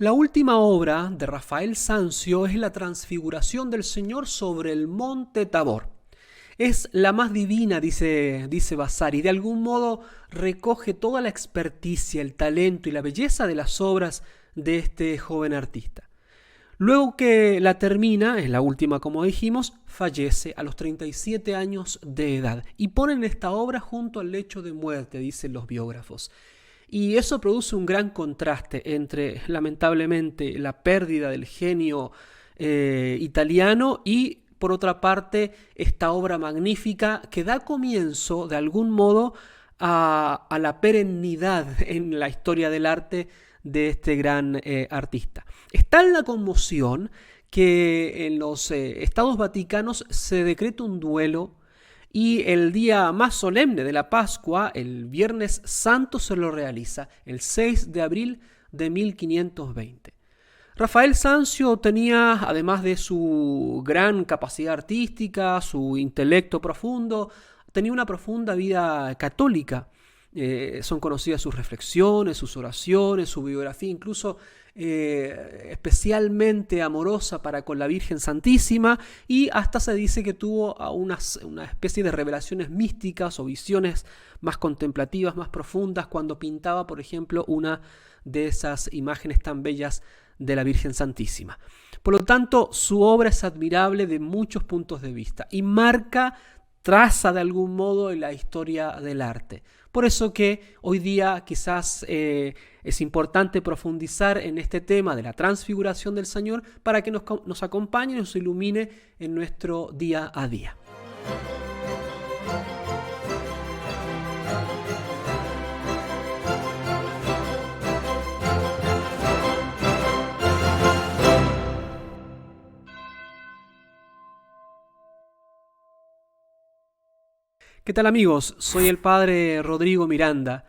La última obra de Rafael Sanzio es la Transfiguración del Señor sobre el monte Tabor. Es la más divina, dice Vasari. De algún modo recoge toda la experticia, el talento y la belleza de las obras de este joven artista. Luego que la termina, es la última como dijimos, fallece a los 37 años de edad y ponen esta obra junto al lecho de muerte, dicen los biógrafos. Y eso produce un gran contraste entre, lamentablemente, la pérdida del genio italiano y, por otra parte, esta obra magnífica que da comienzo, de algún modo, a la perennidad en la historia del arte de este gran artista. Está en la conmoción que en los Estados Vaticanos se decreta un duelo y el día más solemne de la Pascua, el Viernes Santo, se lo realiza, el 6 de abril de 1520. Rafael Sanzio tenía, además de su gran capacidad artística, su intelecto profundo, tenía una profunda vida católica. Son conocidas sus reflexiones, sus oraciones, su biografía, incluso especialmente amorosa para con la Virgen Santísima, y hasta se dice que tuvo una especie de revelaciones místicas o visiones más contemplativas, más profundas, cuando pintaba, por ejemplo, una de esas imágenes tan bellas de la Virgen Santísima. Por lo tanto, su obra es admirable de muchos puntos de vista y traza de algún modo la historia del arte. Por eso que hoy día quizás es importante profundizar en este tema de la transfiguración del Señor para que nos acompañe y nos ilumine en nuestro día a día. ¿Qué tal, amigos? Soy el padre Rodrigo Miranda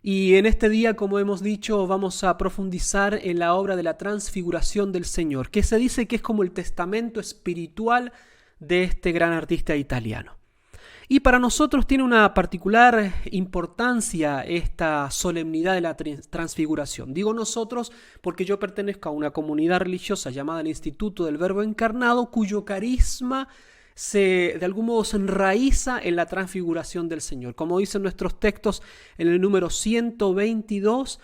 y en este día, como hemos dicho, vamos a profundizar en la obra de la Transfiguración del Señor, que se dice que es como el testamento espiritual de este gran artista italiano. Y para nosotros tiene una particular importancia esta solemnidad de la Transfiguración. Digo nosotros porque yo pertenezco a una comunidad religiosa llamada el Instituto del Verbo Encarnado, cuyo carisma de algún modo se enraiza en la transfiguración del Señor. Como dicen nuestros textos en el número 122,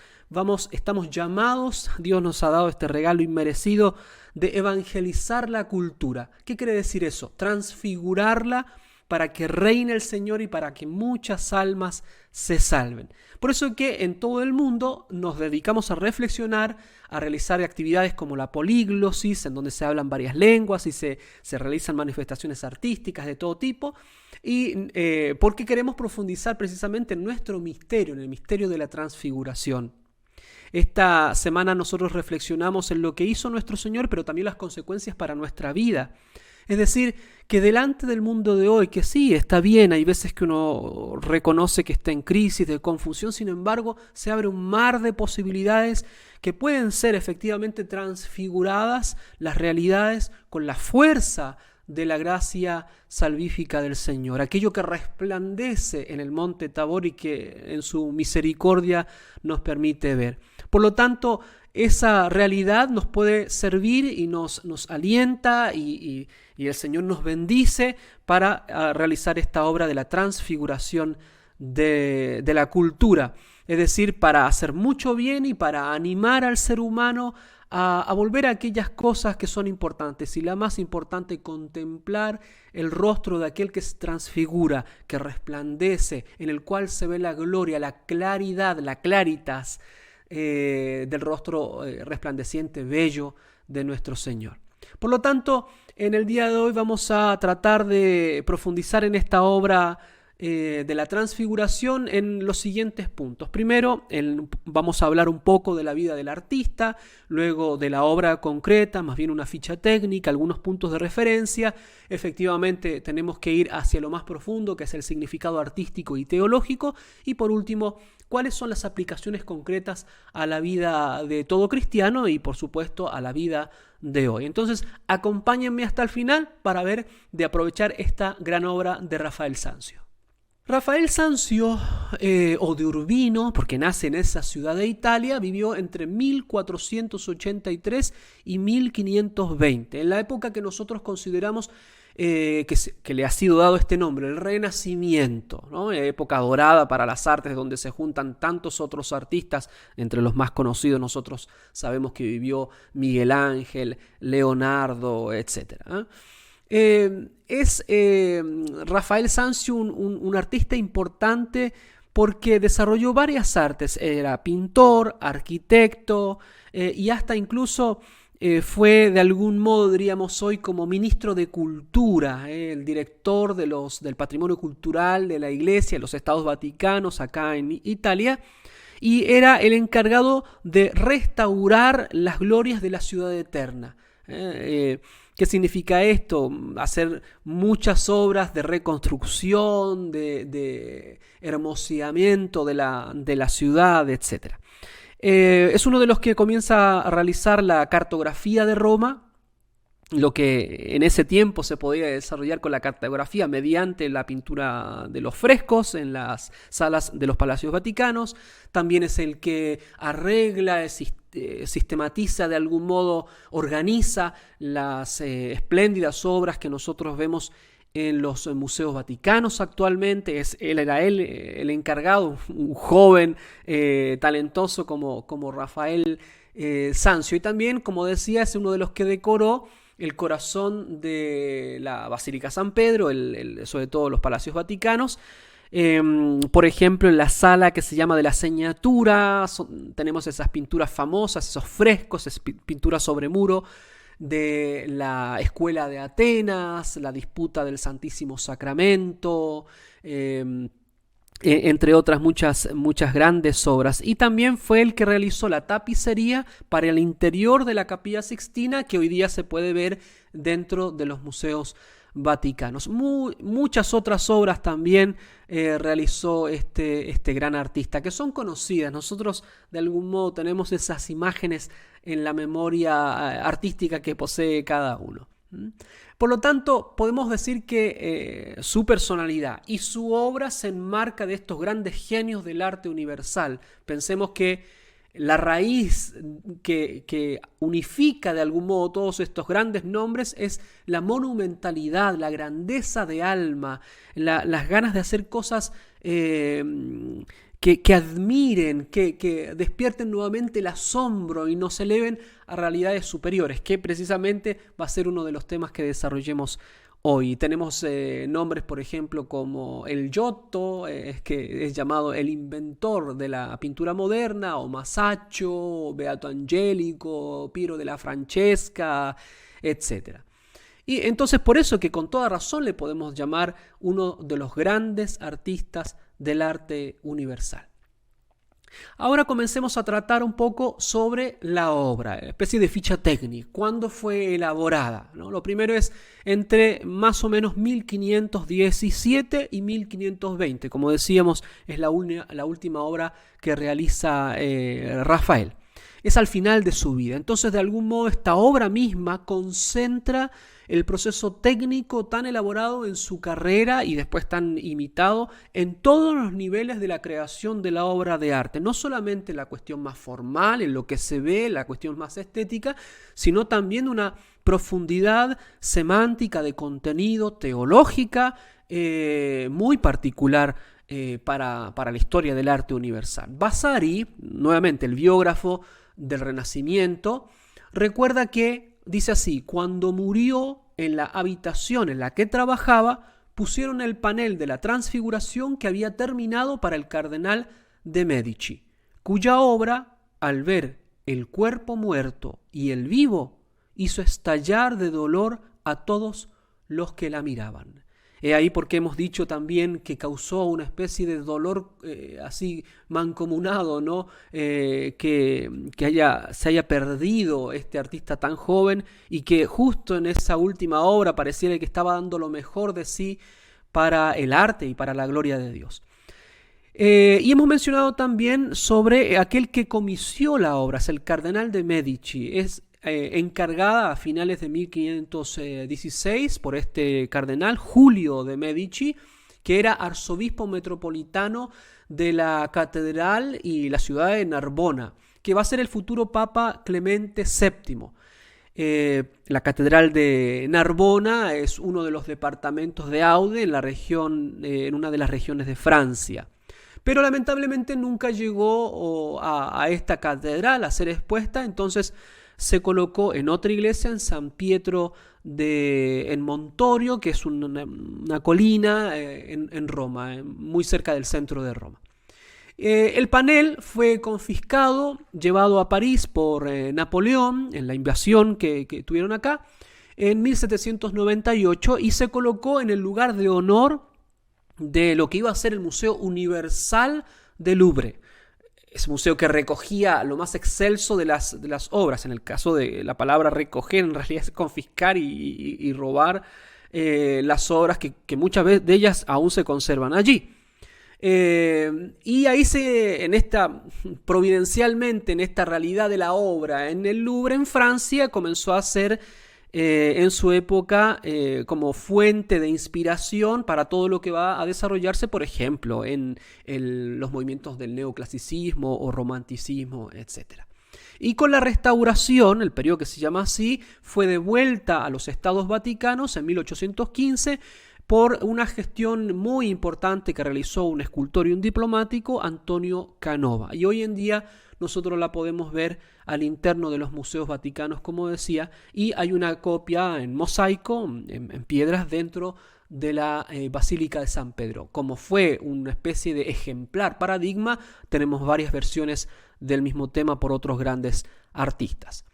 estamos llamados, Dios nos ha dado este regalo inmerecido de evangelizar la cultura. ¿Qué quiere decir eso? Transfigurarla para que reine el Señor y para que muchas almas se salven. Por eso es que en todo el mundo nos dedicamos a reflexionar, a realizar actividades como la políglosis, en donde se hablan varias lenguas y se realizan manifestaciones artísticas de todo tipo, y porque queremos profundizar precisamente en nuestro misterio, en el misterio de la transfiguración. Esta semana nosotros reflexionamos en lo que hizo nuestro Señor, pero también las consecuencias para nuestra vida. Es decir, que delante del mundo de hoy, que sí, está bien, hay veces que uno reconoce que está en crisis, de confusión, sin embargo, se abre un mar de posibilidades que pueden ser efectivamente transfiguradas las realidades con la fuerza de la gracia salvífica del Señor, aquello que resplandece en el monte Tabor y que en su misericordia nos permite ver. Por lo tanto, esa realidad nos puede servir y nos alienta y el Señor nos bendice para realizar esta obra de la transfiguración de la cultura. Es decir, para hacer mucho bien y para animar al ser humano a volver a aquellas cosas que son importantes. Y la más importante, contemplar el rostro de aquel que se transfigura, que resplandece, en el cual se ve la gloria, la claridad, la claritas del rostro resplandeciente, bello de nuestro Señor. Por lo tanto, en el día de hoy vamos a tratar de profundizar en esta obra de la transfiguración en los siguientes puntos. Primero, vamos a hablar un poco de la vida del artista, luego de la obra concreta, más bien una ficha técnica, algunos puntos de referencia. Efectivamente, tenemos que ir hacia lo más profundo, que es el significado artístico y teológico, y por último, cuáles son las aplicaciones concretas a la vida de todo cristiano y, por supuesto, a la vida de hoy. Entonces, acompáñenme hasta el final para ver de aprovechar esta gran obra de Rafael Sanzio. Rafael Sanzio, o de Urbino, porque nace en esa ciudad de Italia, vivió entre 1483 y 1520, en la época que nosotros consideramos que le ha sido dado este nombre, el Renacimiento, ¿no? Época dorada para las artes, donde se juntan tantos otros artistas. Entre los más conocidos nosotros sabemos que vivió Miguel Ángel, Leonardo, etc. Es Rafael Sanzio un artista importante porque desarrolló varias artes. Era pintor, arquitecto, y hasta incluso fue de algún modo, diríamos hoy, como ministro de Cultura, el director del patrimonio cultural de la Iglesia, de los Estados Vaticanos acá en Italia, y era el encargado de restaurar las glorias de la ciudad eterna. ¿Qué significa esto? Hacer muchas obras de reconstrucción, de hermoseamiento de la ciudad, etc. Es uno de los que comienza a realizar la cartografía de Roma, lo que en ese tiempo se podía desarrollar con la cartografía mediante la pintura de los frescos en las salas de los palacios vaticanos. También es el que arregla, sistematiza, de algún modo organiza las espléndidas obras que nosotros vemos en los museos vaticanos actualmente. Era él el encargado, un joven talentoso como Rafael Sanzio. Y también, como decía, es uno de los que decoró el corazón de la Basílica San Pedro, sobre todo los palacios vaticanos. Por ejemplo, en la sala que se llama de la Señatura, tenemos esas pinturas famosas, esos frescos, esas pinturas sobre muro de la Escuela de Atenas, la disputa del Santísimo Sacramento, entre otras muchas grandes obras. Y también fue el que realizó la tapicería para el interior de la Capilla Sixtina, que hoy día se puede ver dentro de los museos vaticanos. Muchas otras obras también realizó este gran artista, que son conocidas. Nosotros de algún modo tenemos esas imágenes en la memoria artística que posee cada uno. Por lo tanto, podemos decir que su personalidad y su obra se enmarca de estos grandes genios del arte universal. Pensemos que la raíz que unifica de algún modo todos estos grandes nombres es la monumentalidad, la grandeza de alma, las ganas de hacer cosas que admiren, que despierten nuevamente el asombro y nos eleven a realidades superiores, que precisamente va a ser uno de los temas que desarrollemos hoy. Tenemos nombres, por ejemplo, como el Giotto, que es llamado el inventor de la pintura moderna, o Masaccio, Beato Angelico, Piero della Francesca, etc. Y entonces por eso que con toda razón le podemos llamar uno de los grandes artistas del arte universal. Ahora comencemos a tratar un poco sobre la obra, especie de ficha técnica. ¿Cuándo fue elaborada? ¿No? Lo primero es entre más o menos 1517 y 1520. Como decíamos, es la última obra que realiza Rafael. Es al final de su vida. Entonces, de algún modo, esta obra misma concentra el proceso técnico tan elaborado en su carrera y después tan imitado en todos los niveles de la creación de la obra de arte. No solamente la cuestión más formal, en lo que se ve, la cuestión más estética, sino también una profundidad semántica de contenido, teológica, muy particular para la historia del arte universal. Vasari, nuevamente el biógrafo del Renacimiento, recuerda que, dice así: cuando murió, en la habitación en la que trabajaba, pusieron el panel de la Transfiguración que había terminado para el cardenal de Medici, cuya obra, al ver el cuerpo muerto y el vivo, hizo estallar de dolor a todos los que la miraban. He ahí porque hemos dicho también que causó una especie de dolor así mancomunado, ¿no? Que se haya perdido este artista tan joven y que justo en esa última obra pareciera que estaba dando lo mejor de sí para el arte y para la gloria de Dios. Y hemos mencionado también sobre aquel que comisió la obra, es el cardenal de Medici. Es encargada a finales de 1516 por este cardenal Julio de Medici, que era arzobispo metropolitano de la catedral y la ciudad de Narbona, que va a ser el futuro Papa Clemente VII. La catedral de Narbona es uno de los departamentos de Aude en la región, en una de las regiones de Francia. Pero lamentablemente nunca llegó a esta catedral a ser expuesta, entonces se colocó en otra iglesia, en San Pietro en Montorio, que es una colina en Roma, muy cerca del centro de Roma. El panel fue confiscado, llevado a París por Napoleón en la invasión que tuvieron acá en 1798 y se colocó en el lugar de honor de lo que iba a ser el Museo Universal del Louvre. Ese museo que recogía lo más excelso de las obras. En el caso de la palabra recoger, en realidad es confiscar y robar las obras que muchas veces de ellas aún se conservan allí. Y ahí providencialmente, en esta realidad de la obra en el Louvre, en Francia, comenzó a ser en su época como fuente de inspiración para todo lo que va a desarrollarse, por ejemplo, en los movimientos del neoclasicismo o romanticismo, etc. Y con la restauración, el periodo que se llama así, fue devuelta a los Estados Vaticanos en 1815 por una gestión muy importante que realizó un escultor y un diplomático, Antonio Canova. Y hoy en día nosotros la podemos ver al interno de los museos vaticanos, como decía, y hay una copia en mosaico, en piedras, dentro de la Basílica de San Pedro. Como fue una especie de ejemplar paradigma, tenemos varias versiones del mismo tema por otros grandes artistas.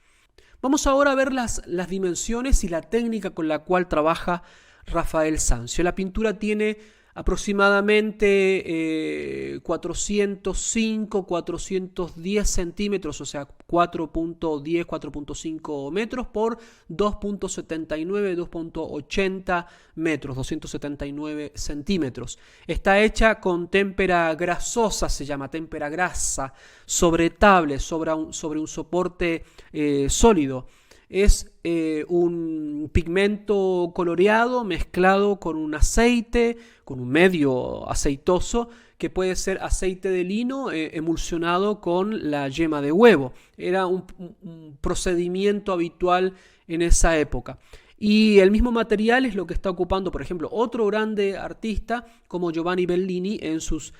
Vamos ahora a ver las dimensiones y la técnica con la cual trabaja Rafael Sanzio. La pintura tiene aproximadamente 405-410 centímetros, o sea 4.10, 4.5 metros por 2.79, 2.80 metros, 279 centímetros. Está hecha con témpera grasosa, se llama témpera grasa, sobre tablet, sobre un soporte sólido. Es un pigmento coloreado mezclado con un aceite, con un medio aceitoso, que puede ser aceite de lino emulsionado con la yema de huevo. Era un procedimiento habitual en esa época. Y el mismo material es lo que está ocupando, por ejemplo, otro grande artista como Giovanni Bellini en sus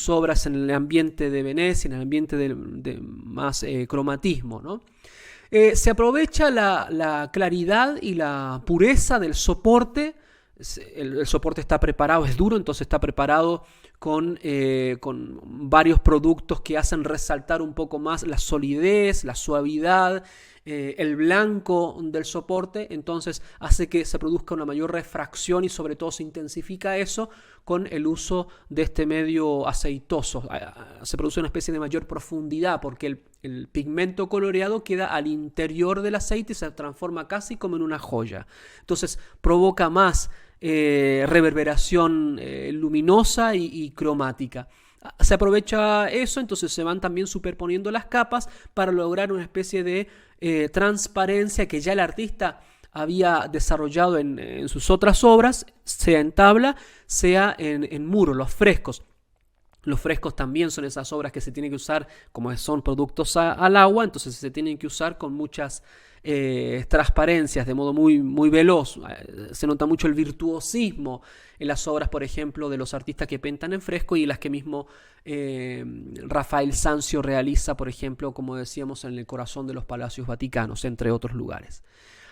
obras en el ambiente de Venecia, en el ambiente de más cromatismo, ¿no? Se aprovecha la claridad y la pureza del soporte. El soporte está preparado, es duro, entonces está preparado con varios productos que hacen resaltar un poco más la solidez, la suavidad, el blanco del soporte, entonces hace que se produzca una mayor refracción y sobre todo se intensifica eso con el uso de este medio aceitoso. Se produce una especie de mayor profundidad porque el pigmento coloreado queda al interior del aceite y se transforma casi como en una joya. Entonces provoca más reverberación luminosa y cromática. Se aprovecha eso, entonces se van también superponiendo las capas para lograr una especie de transparencia que ya el artista había desarrollado en sus otras obras, sea en tabla, sea en muro, los frescos. Los frescos también son esas obras que se tienen que usar, como son productos al agua, entonces se tienen que usar con muchas transparencias, de modo muy, muy veloz. Se nota mucho el virtuosismo en las obras, por ejemplo, de los artistas que pintan en fresco y las que mismo Rafael Sanzio realiza, por ejemplo, como decíamos, en el corazón de los palacios vaticanos, entre otros lugares.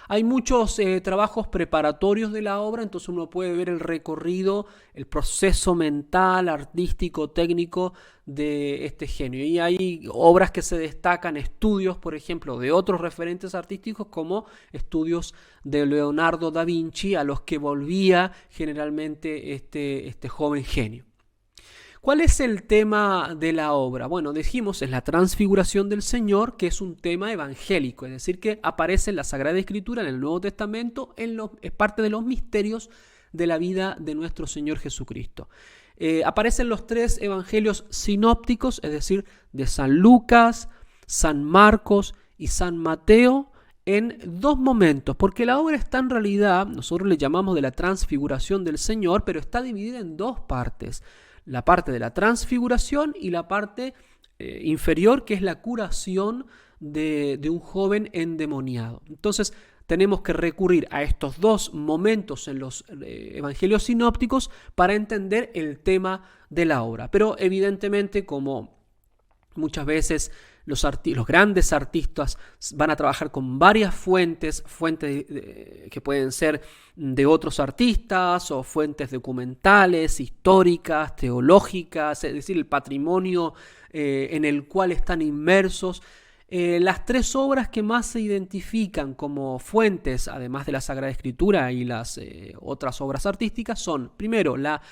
Hay muchos trabajos preparatorios de la obra, entonces uno puede ver el recorrido, el proceso mental, artístico, técnico de este genio. Y hay obras que se destacan, estudios, por ejemplo, de otros referentes artísticos, como estudios de Leonardo da Vinci, a los que volvía generalmente este joven genio. ¿Cuál es el tema de la obra? Bueno, dijimos, es la transfiguración del Señor, que es un tema evangélico, es decir, que aparece en la Sagrada Escritura, en el Nuevo Testamento, es parte de los misterios de la vida de nuestro Señor Jesucristo. Aparecen los tres evangelios sinópticos, es decir, de San Lucas, San Marcos y San Mateo, en dos momentos, porque la obra está en realidad, nosotros le llamamos de la transfiguración del Señor, pero está dividida en dos partes. La parte de la transfiguración y la parte inferior, que es la curación de un joven endemoniado. Entonces tenemos que recurrir a estos dos momentos en los evangelios sinópticos para entender el tema de la obra. Pero evidentemente, como muchas veces los grandes artistas van a trabajar con varias fuentes que pueden ser de otros artistas o fuentes documentales, históricas, teológicas, es decir, el patrimonio en el cual están inmersos. Las tres obras que más se identifican como fuentes, además de la Sagrada Escritura y las otras obras artísticas, son, primero, la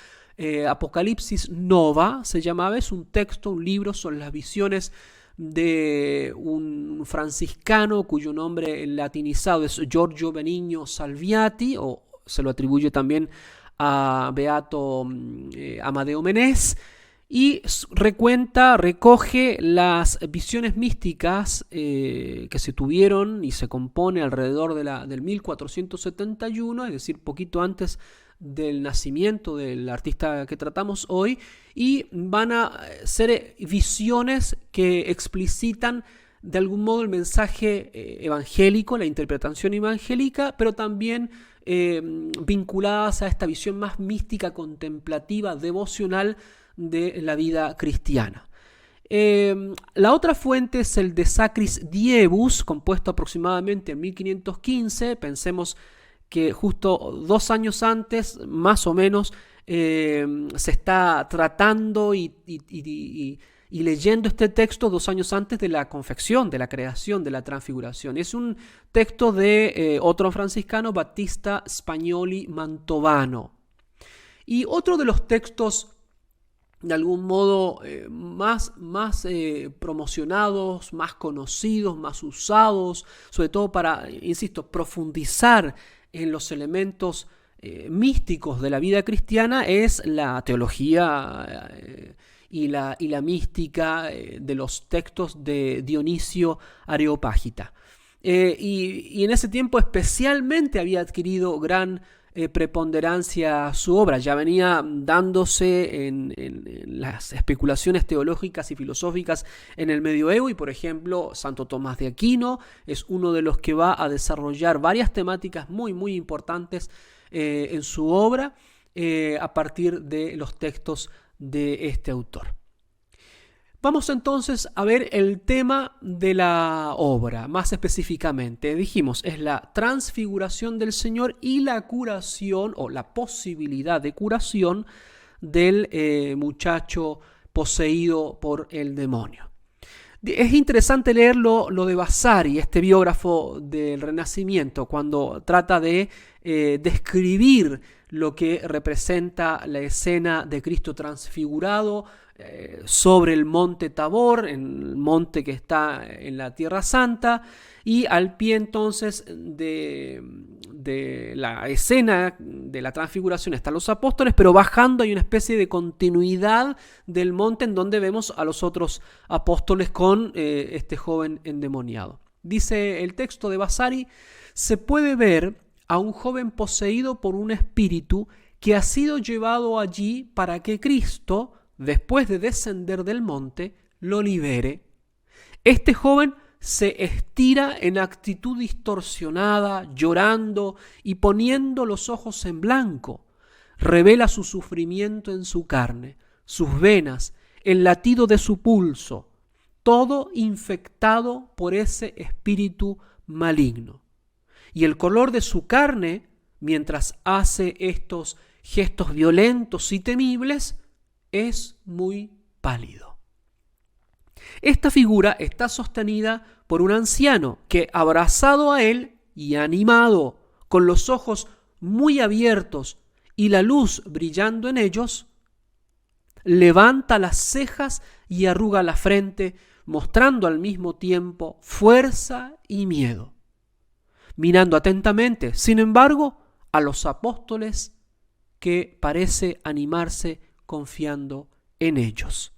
Apocalipsis Nova, se llamaba, es un texto, un libro, son las visiones de un franciscano cuyo nombre latinizado es Giorgio Benigno Salviati, o se lo atribuye también a Beato Amadeo Menés, y recoge las visiones místicas que se tuvieron y se compone alrededor del 1471, es decir, poquito antes del nacimiento del artista que tratamos hoy, y van a ser visiones que explicitan de algún modo el mensaje evangélico, la interpretación evangélica, pero también vinculadas a esta visión más mística, contemplativa, devocional de la vida cristiana. La otra fuente es el de Sacris Diebus, compuesto aproximadamente en 1515. Pensemos que justo 2 años antes, más o menos, se está tratando y leyendo este texto 2 años antes de la confección, de la creación, de la transfiguración. Es un texto de otro franciscano, Battista Spagnoli Mantovano. Y otro de los textos de algún modo más promocionados, más conocidos, más usados, sobre todo para, insisto, profundizar en los elementos místicos de la vida cristiana, es la teología y la mística de los textos de Dionisio Areopágita. Y en ese tiempo especialmente había adquirido gran preponderancia su obra. Ya venía dándose en las especulaciones teológicas y filosóficas en el medioevo, y por ejemplo Santo Tomás de Aquino es uno de los que va a desarrollar varias temáticas muy importantes en su obra a partir de los textos de este autor. Vamos entonces a ver el tema de la obra, más específicamente. Dijimos, es la transfiguración del Señor y la curación, o la posibilidad de curación del muchacho poseído por el demonio. Es interesante leer lo de Vasari, este biógrafo del Renacimiento, cuando trata de describir lo que representa la escena de Cristo transfigurado sobre el monte Tabor, en el monte que está en la Tierra Santa, y al pie entonces de la escena de la transfiguración están los apóstoles, pero bajando hay una especie de continuidad del monte en donde vemos a los otros apóstoles con este joven endemoniado. Dice el texto de Vasari: se puede ver a un joven poseído por un espíritu que ha sido llevado allí para que Cristo, después de descender del monte, lo libere. Este joven se estira en actitud distorsionada, llorando y poniendo los ojos en blanco. Revela su sufrimiento en su carne, sus venas, el latido de su pulso, todo infectado por ese espíritu maligno. Y el color de su carne, mientras hace estos gestos violentos y temibles, es muy pálido. Esta figura está sostenida por un anciano que, abrazado a él y animado, con los ojos muy abiertos y la luz brillando en ellos, levanta las cejas y arruga la frente, mostrando al mismo tiempo fuerza y miedo, mirando atentamente, sin embargo, a los apóstoles, que parece animarse confiando en ellos.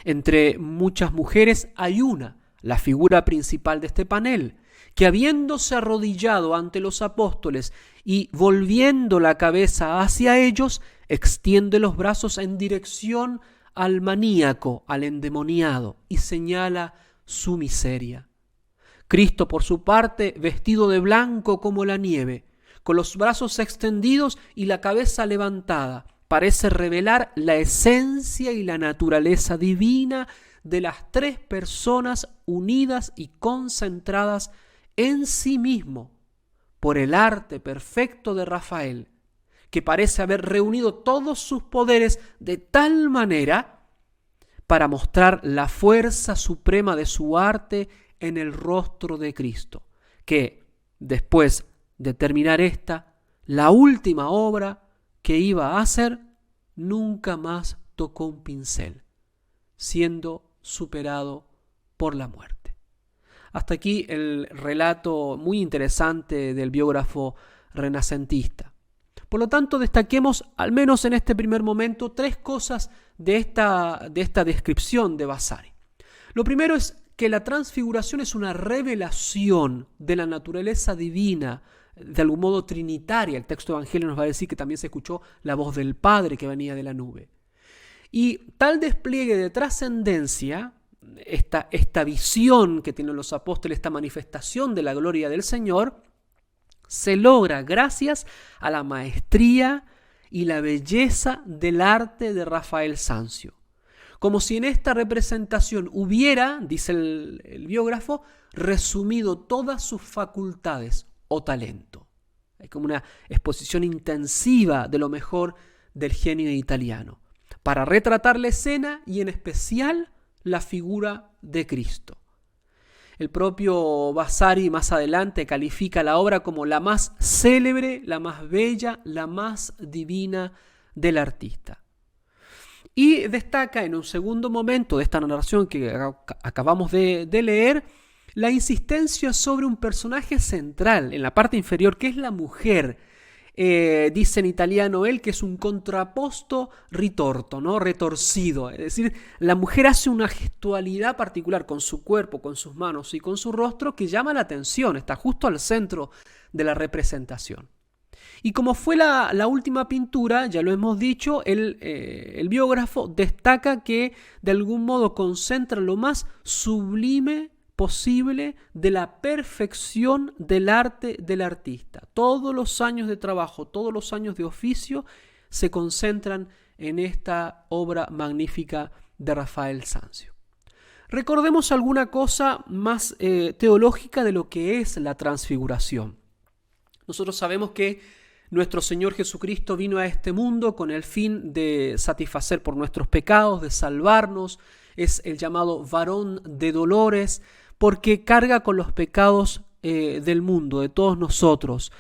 Entre muchas mujeres hay una, la figura principal de este panel, que habiéndose arrodillado ante los apóstoles y volviendo la cabeza hacia ellos, extiende los brazos en dirección al maníaco, al endemoniado, y señala su miseria. Cristo, por su parte, vestido de blanco como la nieve, con los brazos extendidos y la cabeza levantada, parece revelar la esencia y la naturaleza divina de las tres personas unidas y concentradas en sí mismo por el arte perfecto de Rafael, que parece haber reunido todos sus poderes de tal manera para mostrar la fuerza suprema de su arte en el rostro de Cristo, que después de terminar la última obra que iba a hacer, nunca más tocó un pincel, siendo superado por la muerte. Hasta aquí el relato muy interesante del biógrafo renacentista. Por lo tanto, destaquemos, al menos en este primer momento, tres cosas de esta descripción de Vasari. Lo primero es que la transfiguración es una revelación de la naturaleza divina, de algún modo trinitaria. El texto evangelio nos va a decir que también se escuchó la voz del Padre que venía de la nube. Y tal despliegue de trascendencia, esta visión que tienen los apóstoles, esta manifestación de la gloria del Señor, se logra gracias a la maestría y la belleza del arte de Rafael Sanzio. Como si en esta representación hubiera, dice el biógrafo, resumido todas sus facultades o talento. Hay como una exposición intensiva de lo mejor del genio italiano, para retratar la escena y en especial la figura de Cristo. El propio Vasari más adelante califica la obra como la más célebre, la más bella, la más divina del artista. Y destaca en un segundo momento de esta narración que acabamos de leer, la insistencia sobre un personaje central en la parte inferior, que es la mujer. Dice en italiano él que es un contrapposto ritorto, ¿no? Retorcido. Es decir, la mujer hace una gestualidad particular con su cuerpo, con sus manos y con su rostro que llama la atención, está justo al centro de la representación. Y como fue la última pintura, ya lo hemos dicho, el biógrafo destaca que de algún modo concentra lo más sublime posible de la perfección del arte del artista. Todos los años de trabajo, todos los años de oficio se concentran en esta obra magnífica de Rafael Sanzio. Recordemos alguna cosa más teológica de lo que es la transfiguración. Nosotros sabemos que nuestro Señor Jesucristo vino a este mundo con el fin de satisfacer por nuestros pecados, de salvarnos. Es el llamado varón de dolores, porque carga con los pecados del mundo, de todos nosotros.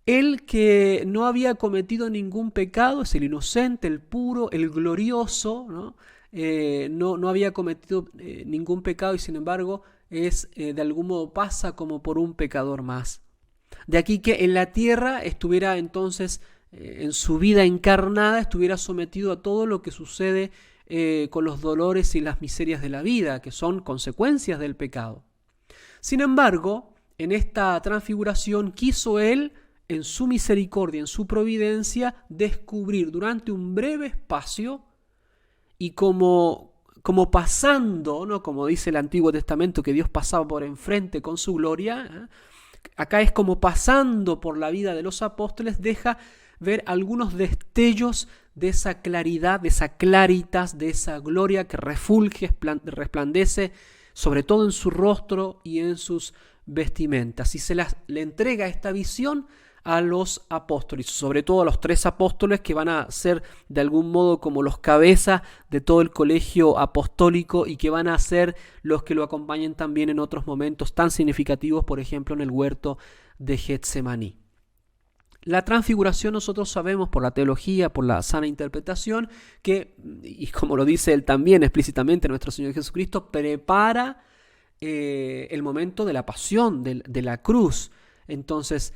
Él que no había cometido ningún pecado, es el inocente, el puro, el glorioso, ¿no? No había cometido ningún pecado y sin embargo de algún modo pasa como por un pecador más. De aquí que en la tierra estuviera entonces, en su vida encarnada, estuviera sometido a todo lo que sucede con los dolores y las miserias de la vida, que son consecuencias del pecado. Sin embargo, en esta transfiguración quiso él, en su misericordia, en su providencia, descubrir durante un breve espacio y como pasando, ¿no? Como dice el Antiguo Testamento, que Dios pasaba por enfrente con su gloria, acá es como pasando por la vida de los apóstoles, deja ver algunos destellos de esa claridad, de esa claritas, de esa gloria que refulge, resplandece, sobre todo en su rostro y en sus vestimentas. Y le entrega esta visión a los apóstoles, sobre todo a los tres apóstoles que van a ser de algún modo como los cabezas de todo el colegio apostólico y que van a ser los que lo acompañen también en otros momentos tan significativos, por ejemplo en el huerto de Getsemaní. La transfiguración nosotros sabemos por la teología, por la sana interpretación, que, y como lo dice él también explícitamente nuestro Señor Jesucristo, prepara el momento de la pasión, de la cruz. Entonces,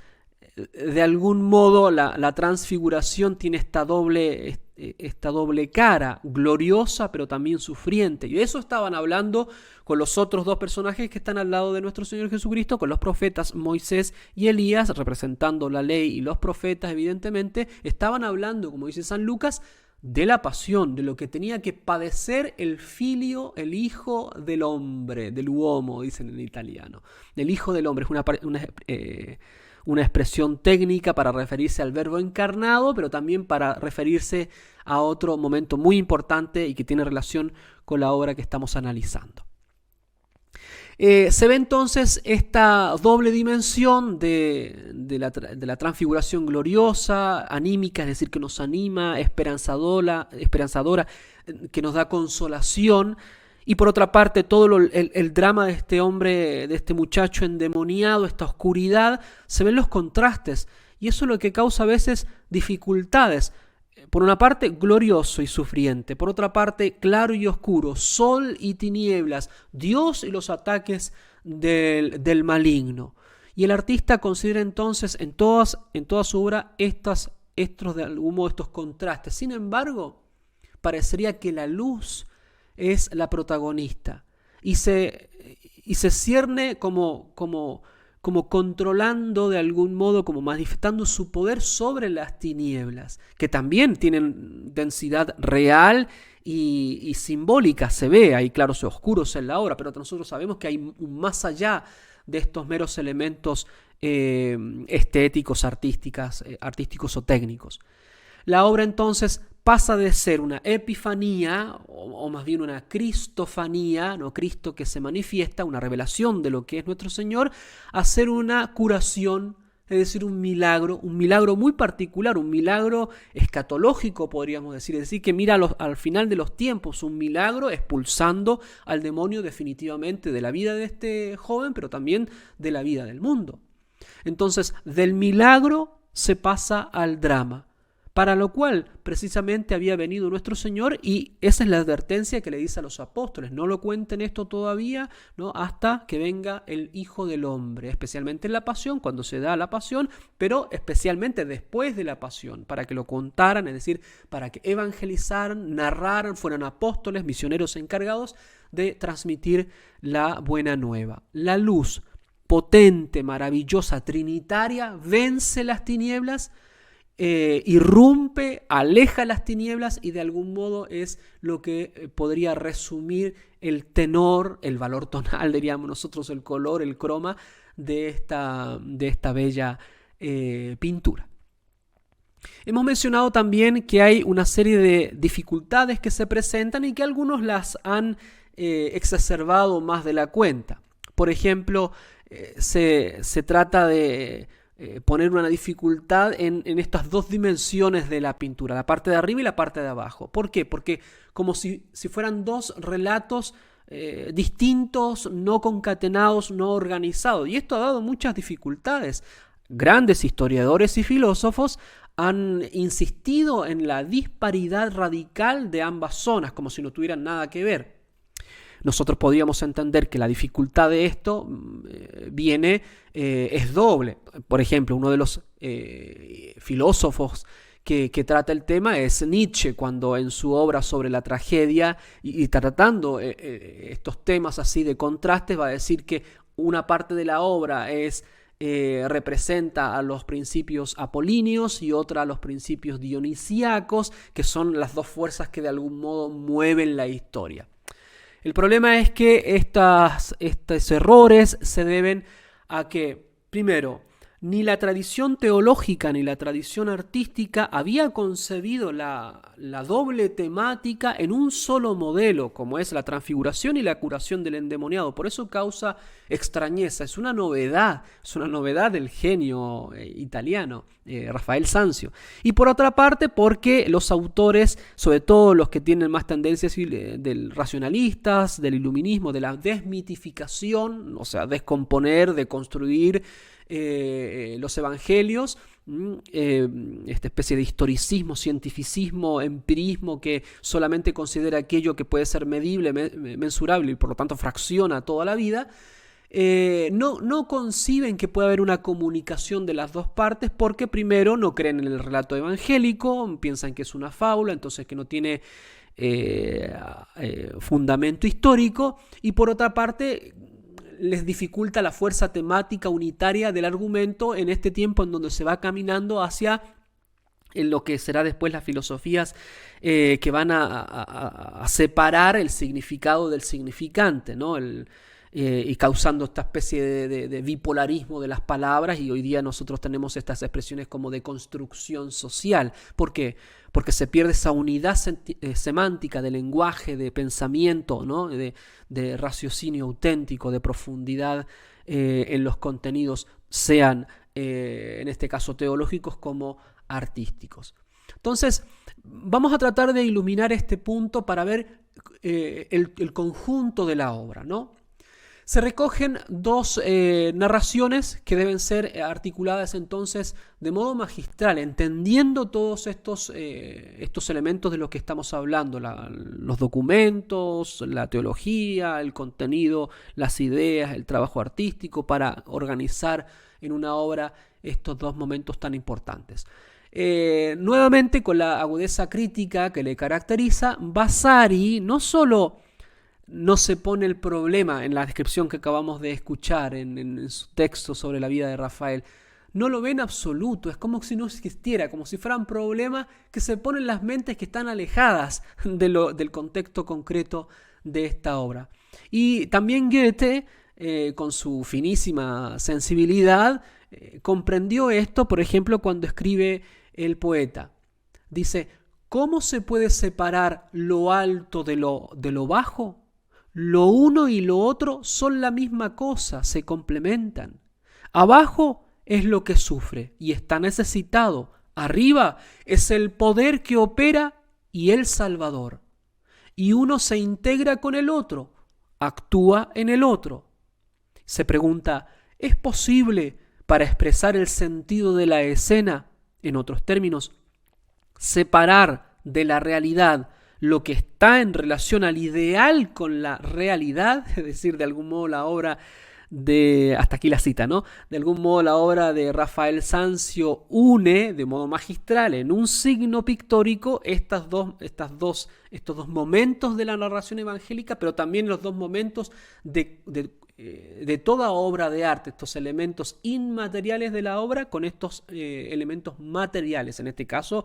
de algún modo la transfiguración tiene esta doble esta doble cara, gloriosa pero también sufriente. Y de eso estaban hablando con los otros dos personajes que están al lado de nuestro Señor Jesucristo, con los profetas Moisés y Elías, representando la ley y los profetas, evidentemente. Estaban hablando, como dice San Lucas, de la pasión, de lo que tenía que padecer el filio, el hijo del hombre, del uomo, dicen en italiano. El hijo del hombre es una expresión técnica para referirse al verbo encarnado, pero también para referirse a otro momento muy importante y que tiene relación con la obra que estamos analizando. Se ve entonces esta doble dimensión de la transfiguración gloriosa, anímica, es decir, que nos anima, esperanzadora, que nos da consolación, y por otra parte todo el drama de este hombre, de este muchacho endemoniado, esta oscuridad, se ven los contrastes, y eso es lo que causa a veces dificultades. Por una parte, glorioso y sufriente. Por otra parte, claro y oscuro, sol y tinieblas, Dios y los ataques del maligno. Y el artista considera entonces en toda su obra estos de algún modo estos contrastes. Sin embargo, parecería que la luz es la protagonista y se cierne como controlando de algún modo, como manifestando su poder sobre las tinieblas, que también tienen densidad real y simbólica. Se ve, hay claros y oscuros en la obra, pero nosotros sabemos que hay un más allá de estos meros elementos estéticos, artísticos o técnicos. La obra entonces pasa de ser una epifanía, o más bien una cristofanía, ¿no? Cristo que se manifiesta, una revelación de lo que es nuestro Señor, a ser una curación, es decir, un milagro muy particular, un milagro escatológico, podríamos decir, es decir, que mira al final de los tiempos, un milagro expulsando al demonio definitivamente de la vida de este joven, pero también de la vida del mundo. Entonces, del milagro se pasa al drama, para lo cual precisamente había venido nuestro Señor, y esa es la advertencia que le dice a los apóstoles: no lo cuenten esto todavía, ¿no? Hasta que venga el Hijo del Hombre, especialmente en la pasión, cuando se da la pasión, pero especialmente después de la pasión, para que lo contaran, es decir, para que evangelizaran, narraran, fueran apóstoles, misioneros encargados de transmitir la buena nueva. La luz potente, maravillosa, trinitaria, vence las tinieblas, irrumpe, aleja las tinieblas, y de algún modo es lo que podría resumir el tenor, el valor tonal, diríamos nosotros, el color, el croma de esta bella pintura. Hemos mencionado también que hay una serie de dificultades que se presentan y que algunos las han exacerbado más de la cuenta. Por ejemplo, se trata de poner una dificultad en estas dos dimensiones de la pintura, la parte de arriba y la parte de abajo. ¿Por qué? Porque como si fueran dos relatos distintos, no concatenados, no organizados. Y esto ha dado muchas dificultades. Grandes historiadores y filósofos han insistido en la disparidad radical de ambas zonas, como si no tuvieran nada que ver. Nosotros podríamos entender que la dificultad de esto es doble. Por ejemplo, uno de los filósofos que trata el tema es Nietzsche, cuando en su obra sobre la tragedia y tratando estos temas así de contrastes, va a decir que una parte de la obra representa a los principios apolíneos y otra a los principios dionisíacos, que son las dos fuerzas que de algún modo mueven la historia. El problema es que estos errores se deben a que, primero, ni la tradición teológica ni la tradición artística había concebido la doble temática en un solo modelo, como es la transfiguración y la curación del endemoniado. Por eso causa extrañeza, es una novedad del genio italiano, Rafael Sanzio. Y por otra parte, porque los autores, sobre todo los que tienen más tendencias del racionalistas, del iluminismo, de la desmitificación, o sea, descomponer, deconstruir los evangelios, esta especie de historicismo, cientificismo, empirismo que solamente considera aquello que puede ser medible, mensurable y por lo tanto fracciona toda la vida, no conciben que pueda haber una comunicación de las dos partes porque primero no creen en el relato evangélico, piensan que es una fábula, entonces que no tiene fundamento histórico, y por otra parte les dificulta la fuerza temática unitaria del argumento en este tiempo en donde se va caminando hacia en lo que será después las filosofías que van a separar el significado del significante, ¿no? Y causando esta especie de bipolarismo de las palabras, y hoy día nosotros tenemos estas expresiones como de construcción social. ¿Por qué? Porque se pierde esa unidad semántica de lenguaje, de pensamiento, ¿no? de raciocinio auténtico, de profundidad en los contenidos, sean en este caso teológicos como artísticos. Entonces, vamos a tratar de iluminar este punto para ver el conjunto de la obra, ¿no? Se recogen dos narraciones que deben ser articuladas entonces de modo magistral, entendiendo todos estos elementos de los que estamos hablando, los documentos, la teología, el contenido, las ideas, el trabajo artístico, para organizar en una obra estos dos momentos tan importantes. Nuevamente, con la agudeza crítica que le caracteriza, Vasari no solo no se pone el problema en la descripción que acabamos de escuchar en su texto sobre la vida de Rafael, no lo ve en absoluto, es como si no existiera, como si fueran problemas que se ponen en las mentes que están alejadas del contexto concreto de esta obra. Y también Goethe, con su finísima sensibilidad, comprendió esto, por ejemplo, cuando escribe El poeta. Dice, ¿cómo se puede separar lo alto de lo bajo? Lo uno y lo otro son la misma cosa, se complementan. Abajo es lo que sufre y está necesitado. Arriba es el poder que opera y el Salvador. Y uno se integra con el otro, actúa en el otro. Se pregunta, ¿es posible, para expresar el sentido de la escena, en otros términos, separar de la realidad lo que está en relación al ideal con la realidad? Es decir, de algún modo la obra hasta aquí la cita, ¿no? De algún modo la obra de Rafael Sanzio une de modo magistral en un signo pictórico estos dos momentos de la narración evangélica, pero también los dos momentos de toda obra de arte, estos elementos inmateriales de la obra con estos elementos materiales, en este caso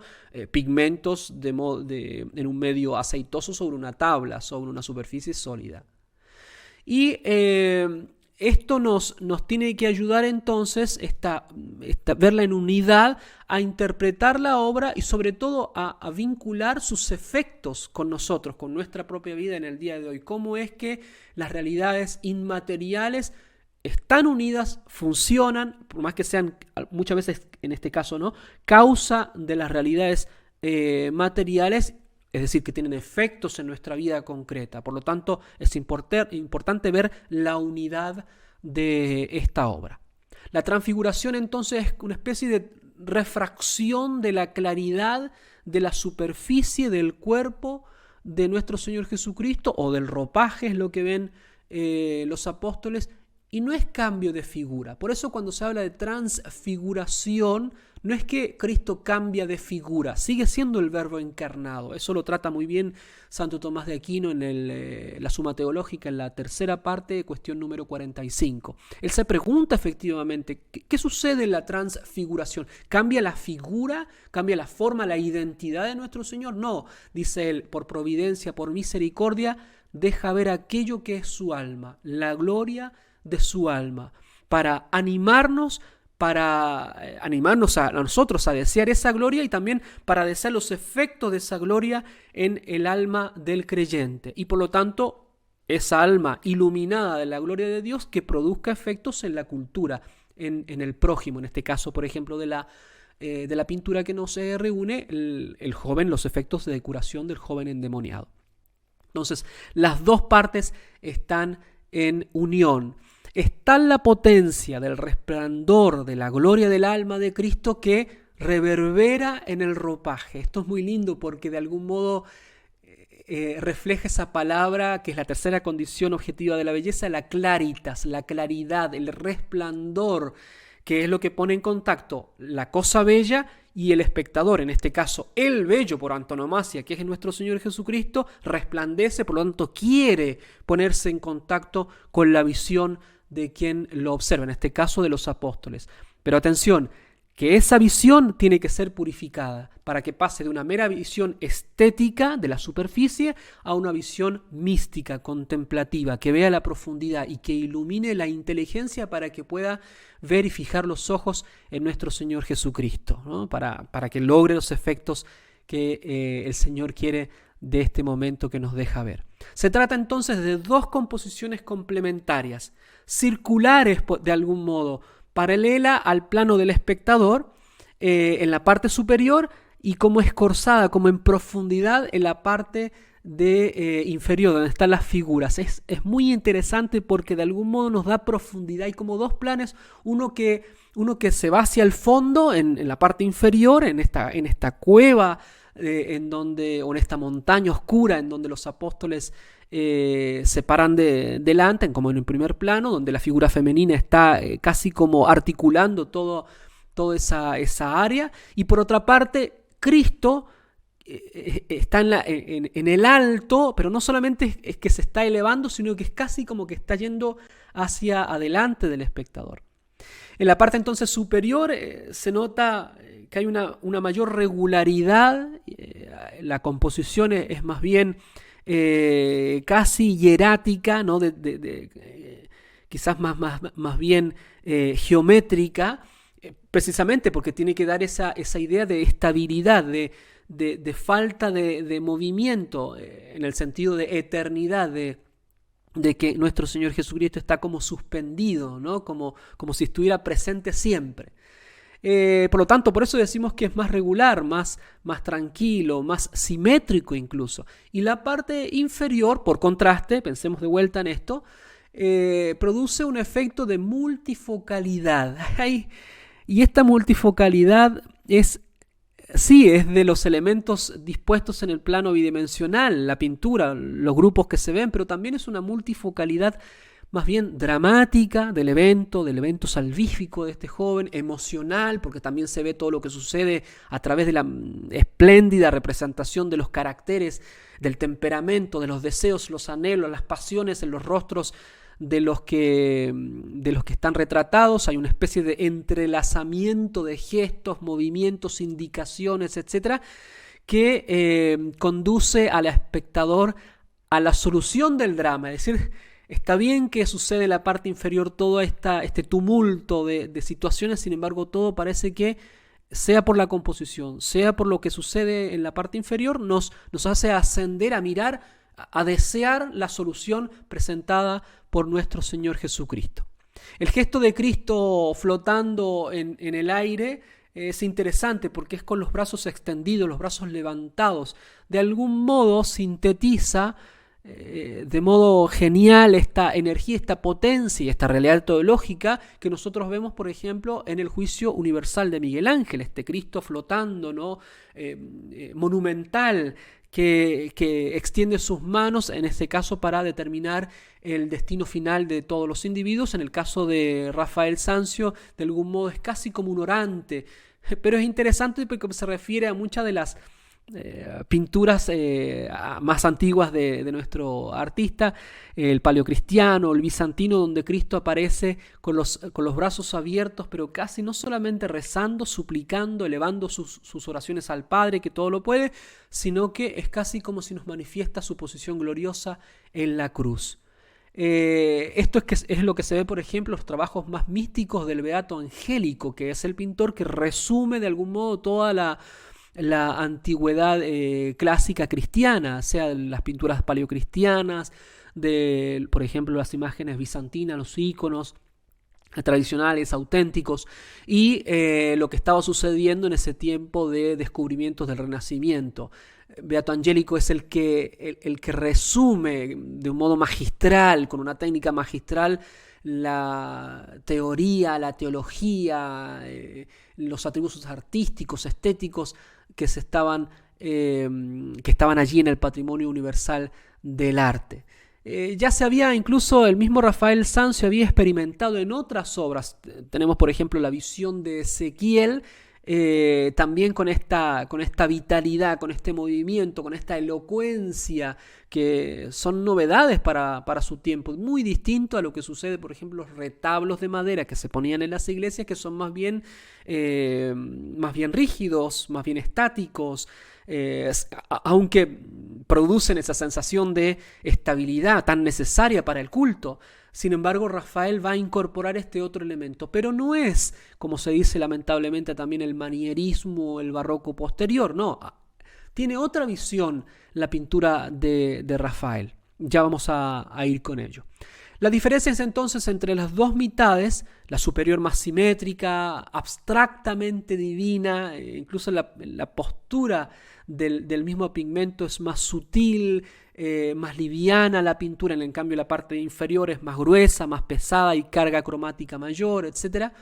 pigmentos en un medio aceitoso sobre una tabla, sobre una superficie sólida. Y esto nos tiene que ayudar entonces verla en unidad, a interpretar la obra y sobre todo a vincular sus efectos con nosotros, con nuestra propia vida en el día de hoy. Cómo es que las realidades inmateriales están unidas, funcionan, por más que sean muchas veces, en este caso, ¿no?, causa de las realidades materiales, es decir, que tienen efectos en nuestra vida concreta. Por lo tanto, es importante ver la unidad de esta obra. La transfiguración entonces es una especie de refracción de la claridad de la superficie del cuerpo de nuestro Señor Jesucristo, o del ropaje, es lo que ven los apóstoles, y no es cambio de figura. Por eso cuando se habla de transfiguración, no es que Cristo cambia de figura, sigue siendo el Verbo encarnado. Eso lo trata muy bien Santo Tomás de Aquino en la Suma Teológica, en la tercera parte, cuestión número 45. Él se pregunta efectivamente, ¿qué sucede en la transfiguración? ¿Cambia la figura? ¿Cambia la forma, la identidad de nuestro Señor? No, dice él, por providencia, por misericordia, deja ver aquello que es su alma, la gloria de su alma, para animarnos a nosotros a desear esa gloria, y también para desear los efectos de esa gloria en el alma del creyente, y por lo tanto esa alma iluminada de la gloria de Dios que produzca efectos en la cultura, en el prójimo, en este caso, por ejemplo, de la pintura que nos reúne, el joven, los efectos de curación del joven endemoniado. Entonces, las dos partes están en unión. Es tal la potencia del resplandor de la gloria del alma de Cristo que reverbera en el ropaje. Esto es muy lindo porque de algún modo refleja esa palabra que es la tercera condición objetiva de la belleza, la claritas, la claridad, el resplandor, que es lo que pone en contacto la cosa bella y el espectador. En este caso, el bello por antonomasia, que es nuestro Señor Jesucristo, resplandece, por lo tanto quiere ponerse en contacto con la visión de quien lo observa, en este caso de los apóstoles. Pero atención, que esa visión tiene que ser purificada para que pase de una mera visión estética de la superficie a una visión mística, contemplativa, que vea la profundidad y que ilumine la inteligencia para que pueda ver y fijar los ojos en nuestro Señor Jesucristo, ¿no? Para que logre los efectos que el Señor quiere de este momento que nos deja ver. Se trata entonces de dos composiciones complementarias, circulares de algún modo, paralela al plano del espectador en la parte superior y como escorzada, como en profundidad en la parte inferior, donde están las figuras. Es muy interesante porque de algún modo nos da profundidad. Hay como dos planes, uno que se va hacia el fondo, en la parte inferior, en esta cueva, o en esta montaña oscura en donde los apóstoles se paran delante, como en el primer plano, donde la figura femenina está casi como articulando toda esa área, y por otra parte Cristo está en el alto, pero no solamente es que se está elevando, sino que es casi como que está yendo hacia adelante del espectador. En la parte entonces superior se nota que hay una mayor regularidad, la composición es más bien casi hierática, ¿no? Quizás más bien geométrica, precisamente porque tiene que dar esa idea de estabilidad, de falta de movimiento, en el sentido de eternidad, de que nuestro Señor Jesucristo está como suspendido, ¿no? Como si estuviera presente siempre. Por lo tanto, por eso decimos que es más regular, más tranquilo, más simétrico incluso. Y la parte inferior, por contraste, pensemos de vuelta en esto, produce un efecto de multifocalidad. Y esta multifocalidad es de los elementos dispuestos en el plano bidimensional, la pintura, los grupos que se ven, pero también es una multifocalidad más bien dramática del evento salvífico de este joven, emocional, porque también se ve todo lo que sucede a través de la espléndida representación de los caracteres, del temperamento, de los deseos, los anhelos, las pasiones en los rostros de los que están retratados. Hay una especie de entrelazamiento de gestos, movimientos, indicaciones, etcétera, que conduce al espectador a la solución del drama. Es decir, está bien que sucede en la parte inferior todo este tumulto de situaciones, sin embargo todo parece que, sea por la composición, sea por lo que sucede en la parte inferior, nos hace ascender a mirar, a desear la solución presentada por nuestro Señor Jesucristo. El gesto de Cristo flotando en el aire es interesante porque es con los brazos extendidos, los brazos levantados. De algún modo sintetiza de modo genial esta energía, esta potencia y esta realidad teológica que nosotros vemos, por ejemplo, en el juicio universal de Miguel Ángel, este Cristo flotando, ¿no? Monumental, que extiende sus manos, en este caso para determinar el destino final de todos los individuos. En el caso de Rafael Sanzio, de algún modo es casi como un orante, pero es interesante porque se refiere a muchas de las pinturas más antiguas de nuestro artista, el paleocristiano, el bizantino, donde Cristo aparece con los brazos abiertos, pero casi no solamente rezando, suplicando, elevando sus oraciones al Padre, que todo lo puede, sino que es casi como si nos manifiesta su posición gloriosa en la cruz. Esto es lo que se ve, por ejemplo, en los trabajos más místicos del Beato Angélico, que es el pintor que resume de algún modo toda la antigüedad clásica cristiana, sea las pinturas paleocristianas, por ejemplo, las imágenes bizantinas, los íconos tradicionales, auténticos, y lo que estaba sucediendo en ese tiempo de descubrimientos del Renacimiento. Beato Angélico es el que resume de un modo magistral, con una técnica magistral, la teoría, la teología, los atributos artísticos, estéticos que se estaban que estaban allí en el patrimonio universal del arte. Ya se había, incluso el mismo Rafael Sanzio había experimentado en otras obras. Tenemos, por ejemplo, la visión de Ezequiel, también con esta vitalidad, con este movimiento, con esta elocuencia, que son novedades para su tiempo, muy distinto a lo que sucede, por ejemplo, los retablos de madera que se ponían en las iglesias, que son más bien rígidos, más bien estáticos, aunque producen esa sensación de estabilidad tan necesaria para el culto. Sin embargo, Rafael va a incorporar este otro elemento, pero no es, como se dice lamentablemente también, el manierismo o el barroco posterior, no. Tiene otra visión la pintura de Rafael. Ya vamos a ir con ello. La diferencia es entonces entre las dos mitades, la superior más simétrica, abstractamente divina, incluso la postura del mismo pigmento es más sutil, más liviana la pintura, en cambio la parte inferior es más gruesa, más pesada y carga cromática mayor, etc.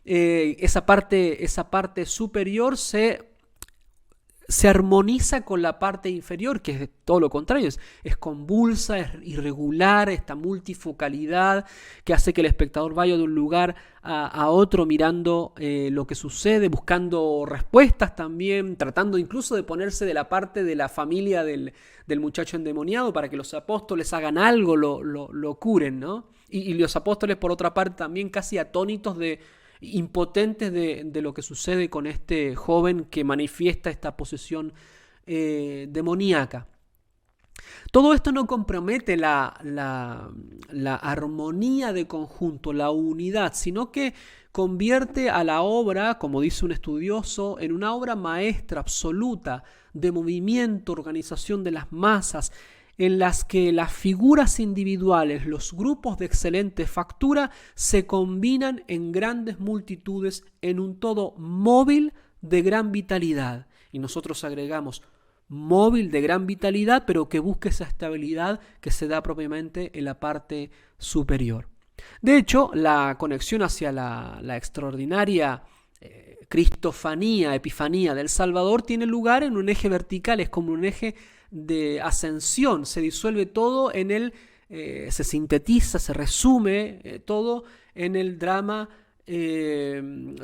Esa parte superior se armoniza con la parte inferior, que es todo lo contrario, es convulsa, es irregular, esta multifocalidad que hace que el espectador vaya de un lugar a otro mirando lo que sucede, buscando respuestas también, tratando incluso de ponerse de la parte de la familia del muchacho endemoniado para que los apóstoles hagan algo, lo curen, ¿no? Y los apóstoles, por otra parte, también casi atónitos impotentes de lo que sucede con este joven que manifiesta esta posesión demoníaca. Todo esto no compromete la armonía de conjunto, la unidad, sino que convierte a la obra, como dice un estudioso, en una obra maestra absoluta de movimiento, organización de las masas, en las que las figuras individuales, los grupos de excelente factura, se combinan en grandes multitudes en un todo móvil de gran vitalidad. Y nosotros agregamos móvil de gran vitalidad, pero que busque esa estabilidad que se da propiamente en la parte superior. De hecho, la conexión hacia la extraordinaria cristofanía, epifanía del Salvador tiene lugar en un eje vertical, es como un eje de ascensión, se disuelve todo en él, se sintetiza, se resume todo en el drama,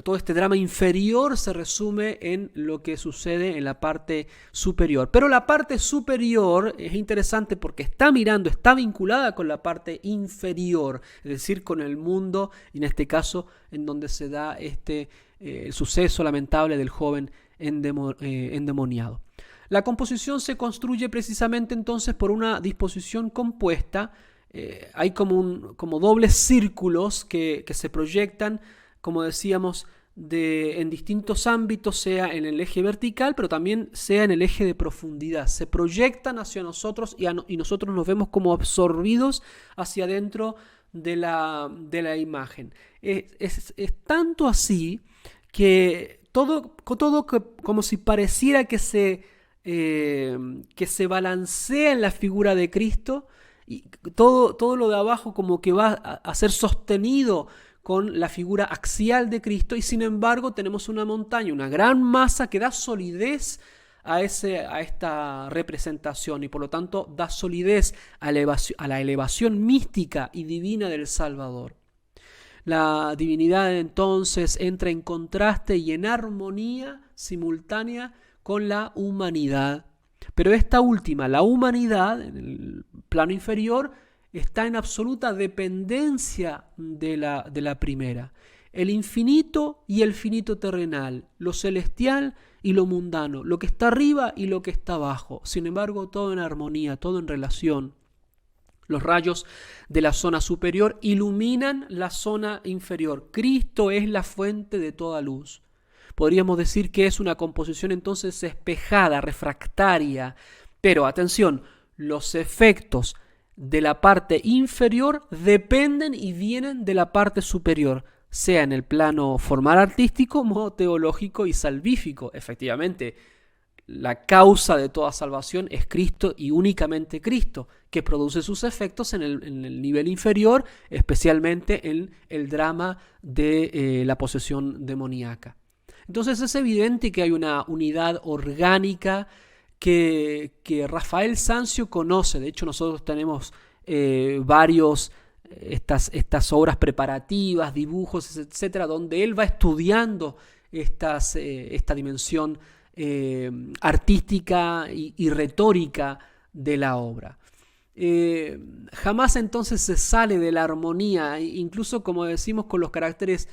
todo este drama inferior se resume en lo que sucede en la parte superior. Pero la parte superior es interesante porque está vinculada con la parte inferior, es decir, con el mundo, y en este caso en donde se da el suceso lamentable del joven endemoniado. La composición se construye precisamente entonces por una disposición compuesta. Hay como dobles círculos que se proyectan, como decíamos, en distintos ámbitos, sea en el eje vertical, pero también sea en el eje de profundidad. Se proyectan hacia nosotros y nosotros nos vemos como absorbidos hacia adentro de la imagen. Es tanto así que todo como si pareciera que se balancea en la figura de Cristo, y todo lo de abajo como que va a ser sostenido con la figura axial de Cristo, y sin embargo tenemos una montaña, una gran masa que da solidez a esta representación, y por lo tanto da solidez a la elevación mística y divina del Salvador. La divinidad entonces entra en contraste y en armonía simultánea con la humanidad. Pero esta última, la humanidad, en el plano inferior, está en absoluta dependencia de la primera. El infinito y el finito terrenal, lo celestial y lo mundano, lo que está arriba y lo que está abajo. Sin embargo, todo en armonía, todo en relación. Los rayos de la zona superior iluminan la zona inferior. Cristo es la fuente de toda luz. Podríamos decir que es una composición entonces espejada, refractaria. Pero atención, los efectos de la parte inferior dependen y vienen de la parte superior, sea en el plano formal artístico como teológico y salvífico. Efectivamente, la causa de toda salvación es Cristo y únicamente Cristo, que produce sus efectos en el nivel inferior, especialmente en el drama de la posesión demoníaca. Entonces es evidente que hay una unidad orgánica que Rafael Sanzio conoce. De hecho, nosotros tenemos varios estas obras preparativas, dibujos, etcétera, donde él va estudiando esta dimensión artística y retórica de la obra. Jamás entonces se sale de la armonía, incluso como decimos con los caracteres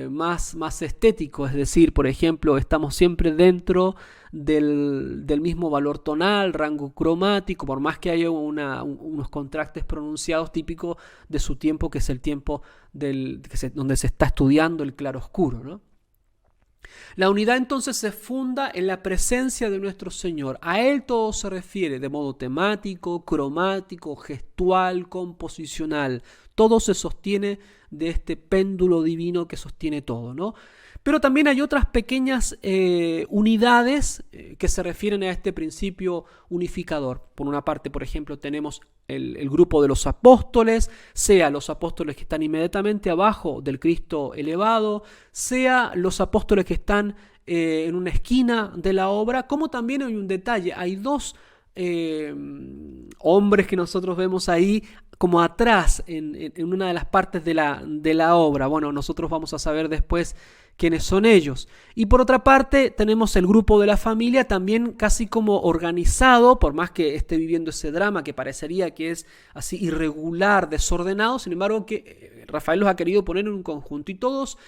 más estéticos, es decir, por ejemplo, estamos siempre dentro del mismo valor tonal, rango cromático, por más que haya unos contrastes pronunciados típicos de su tiempo, que es el tiempo donde se está estudiando el claroscuro, ¿no? La unidad entonces se funda en la presencia de nuestro Señor. A Él todo se refiere de modo temático, cromático, gestual, composicional. Todo se sostiene de este péndulo divino que sostiene todo, ¿no? Pero también hay otras pequeñas unidades que se refieren a este principio unificador. Por una parte, por ejemplo, tenemos el grupo de los apóstoles, sea los apóstoles que están inmediatamente abajo del Cristo elevado, sea los apóstoles que están en una esquina de la obra, como también hay un detalle, hay dos hombres que nosotros vemos ahí como atrás en una de las partes de la obra. Bueno, nosotros vamos a saber después quiénes son ellos. Y por otra parte tenemos el grupo de la familia también casi como organizado, por más que esté viviendo ese drama que parecería que es así irregular, desordenado, sin embargo que Rafael los ha querido poner en un conjunto, y todos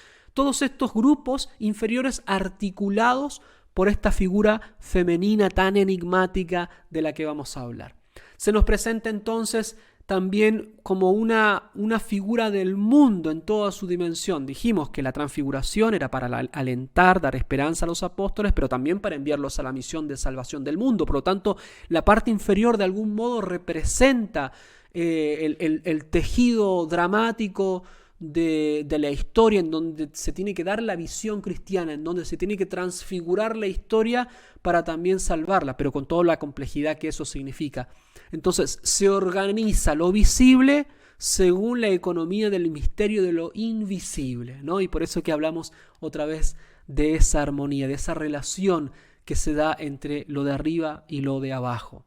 estos grupos inferiores articulados por esta figura femenina tan enigmática de la que vamos a hablar. Se nos presenta entonces también como una figura del mundo en toda su dimensión. Dijimos que la transfiguración era para alentar, dar esperanza a los apóstoles, pero también para enviarlos a la misión de salvación del mundo. Por lo tanto, la parte inferior de algún modo representa el tejido dramático de la historia, en donde se tiene que dar la visión cristiana, en donde se tiene que transfigurar la historia para también salvarla, pero con toda la complejidad que eso significa. Entonces se organiza lo visible según la economía del misterio de lo invisible, ¿no? Y por eso que hablamos otra vez de esa armonía, de esa relación que se da entre lo de arriba y lo de abajo.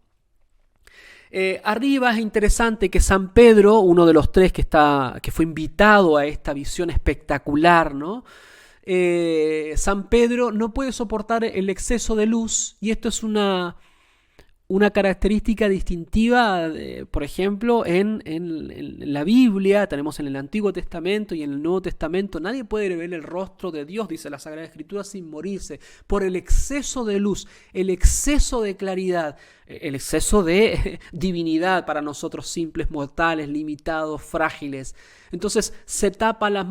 Arriba es interesante que San Pedro, uno de los tres que fue invitado a esta visión espectacular, ¿no? San Pedro no puede soportar el exceso de luz, y esto es una característica distintiva, por ejemplo, en la Biblia. Tenemos en el Antiguo Testamento y en el Nuevo Testamento, nadie puede ver el rostro de Dios, dice la Sagrada Escritura, sin morirse, por el exceso de luz, el exceso de claridad, el exceso de divinidad para nosotros simples mortales, limitados, frágiles. Entonces se tapa la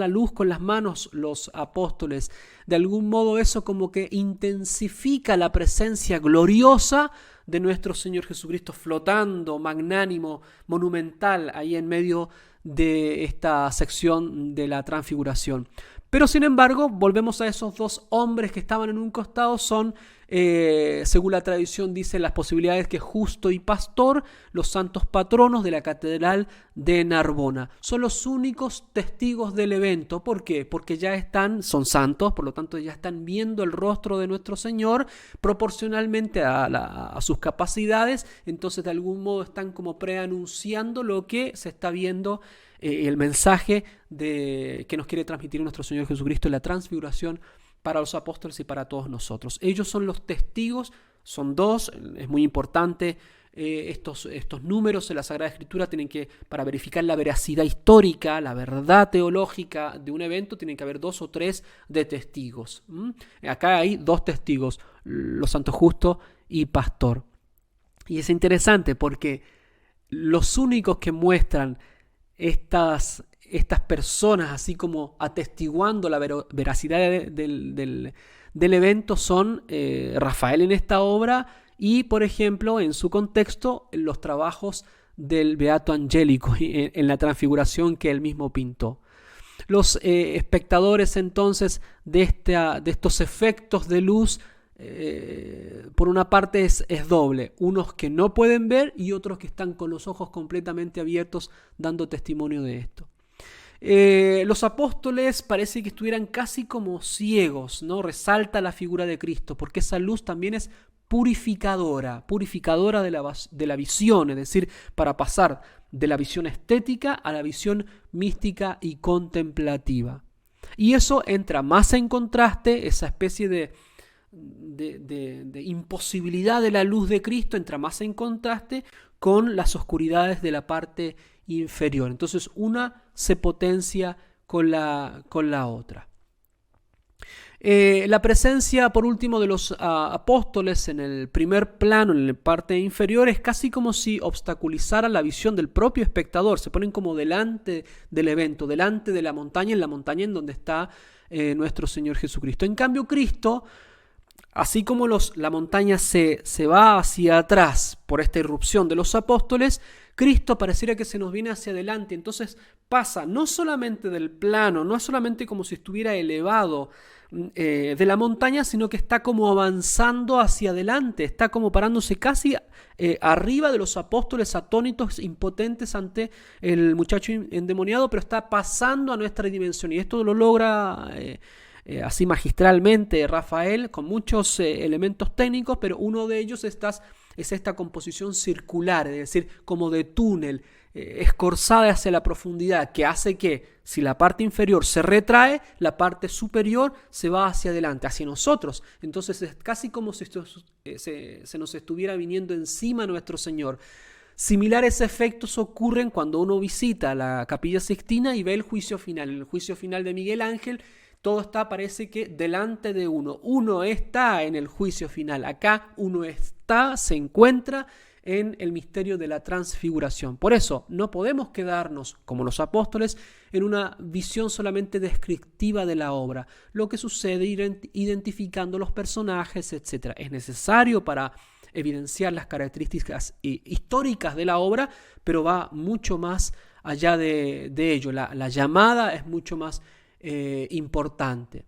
luz con las manos los apóstoles. De algún modo eso como que intensifica la presencia gloriosa de nuestro Señor Jesucristo, flotando, magnánimo, monumental, ahí en medio de esta sección de la transfiguración. Pero sin embargo, volvemos a esos dos hombres que estaban en un costado, son, según la tradición dice, las posibilidades que Justo y Pastor, los santos patronos de la Catedral de Narbona. Son los únicos testigos del evento. ¿Por qué? Porque son santos, por lo tanto ya están viendo el rostro de nuestro Señor proporcionalmente a sus capacidades. Entonces de algún modo están como preanunciando lo que se está viendo, el mensaje que nos quiere transmitir nuestro Señor Jesucristo en la transfiguración para los apóstoles y para todos nosotros. Ellos son los testigos, son dos, es muy importante. Estos números en la Sagrada Escritura para verificar la veracidad histórica, la verdad teológica de un evento, tienen que haber 2 o 3 de testigos. Acá hay 2 testigos, los santos Justo y Pastor. Y es interesante porque los únicos que muestran estas personas así como atestiguando la veracidad del evento son Rafael en esta obra y, por ejemplo, en su contexto, los trabajos del Beato Angélico en la transfiguración que él mismo pintó. Los espectadores entonces de estos efectos de luz, por una parte es doble, unos que no pueden ver y otros que están con los ojos completamente abiertos dando testimonio de esto. Los apóstoles parece que estuvieran casi como ciegos, ¿no? Resalta la figura de Cristo, porque esa luz también es purificadora de la visión, es decir, para pasar de la visión estética a la visión mística y contemplativa. Y eso entra más en contraste, esa especie de imposibilidad de la luz de Cristo entra más en contraste con las oscuridades de la parte inferior. Entonces una se potencia con la otra. La presencia, por último, de los apóstoles en el primer plano, en la parte inferior, es casi como si obstaculizara la visión del propio espectador. Se ponen como delante del evento, delante de la montaña, en la montaña en donde está nuestro Señor Jesucristo. En cambio, Cristo, así como la montaña se va hacia atrás por esta irrupción de los apóstoles, Cristo pareciera que se nos viene hacia adelante. Entonces pasa no solamente del plano, no es solamente como si estuviera elevado de la montaña, sino que está como avanzando hacia adelante, está como parándose casi arriba de los apóstoles atónitos, impotentes ante el muchacho endemoniado, pero está pasando a nuestra dimensión. Y esto lo logra así magistralmente Rafael, con muchos elementos técnicos, pero uno de ellos es esta composición circular, es decir, como de túnel, escorzada hacia la profundidad, que hace que si la parte inferior se retrae, la parte superior se va hacia adelante, hacia nosotros. Entonces es casi como si se nos estuviera viniendo encima nuestro Señor. Similares efectos ocurren cuando uno visita la Capilla Sixtina y ve el juicio final. En el juicio final de Miguel Ángel, todo parece que delante de uno. Uno está en el juicio final. Acá uno se encuentra en el misterio de la transfiguración. Por eso no podemos quedarnos, como los apóstoles, en una visión solamente descriptiva de la obra, lo que sucede identificando los personajes, etc. Es necesario para evidenciar las características históricas de la obra, pero va mucho más allá de ello. La llamada es mucho más importante.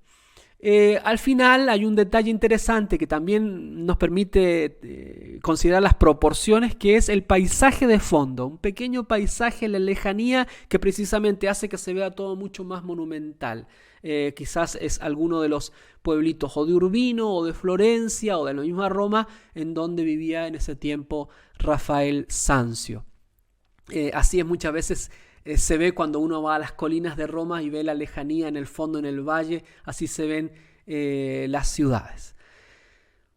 Al final hay un detalle interesante que también nos permite considerar las proporciones, que es el paisaje de fondo, un pequeño paisaje en la lejanía que precisamente hace que se vea todo mucho más monumental. Quizás es alguno de los pueblitos o de Urbino o de Florencia o de la misma Roma en donde vivía en ese tiempo Rafael Sanzio. Así es muchas veces. Se ve cuando uno va a las colinas de Roma y ve la lejanía en el fondo, en el valle, así se ven las ciudades.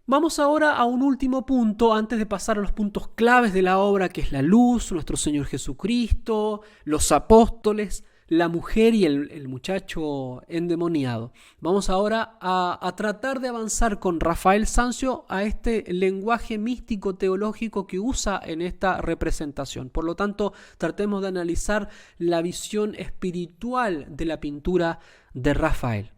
Vamos ahora a un último punto antes de pasar a los puntos claves de la obra, que es la luz, nuestro Señor Jesucristo, los apóstoles, la mujer y el muchacho endemoniado. Vamos ahora a tratar de avanzar con Rafael Sanzio a este lenguaje místico teológico que usa en esta representación. Por lo tanto, tratemos de analizar la visión espiritual de la pintura de Rafael.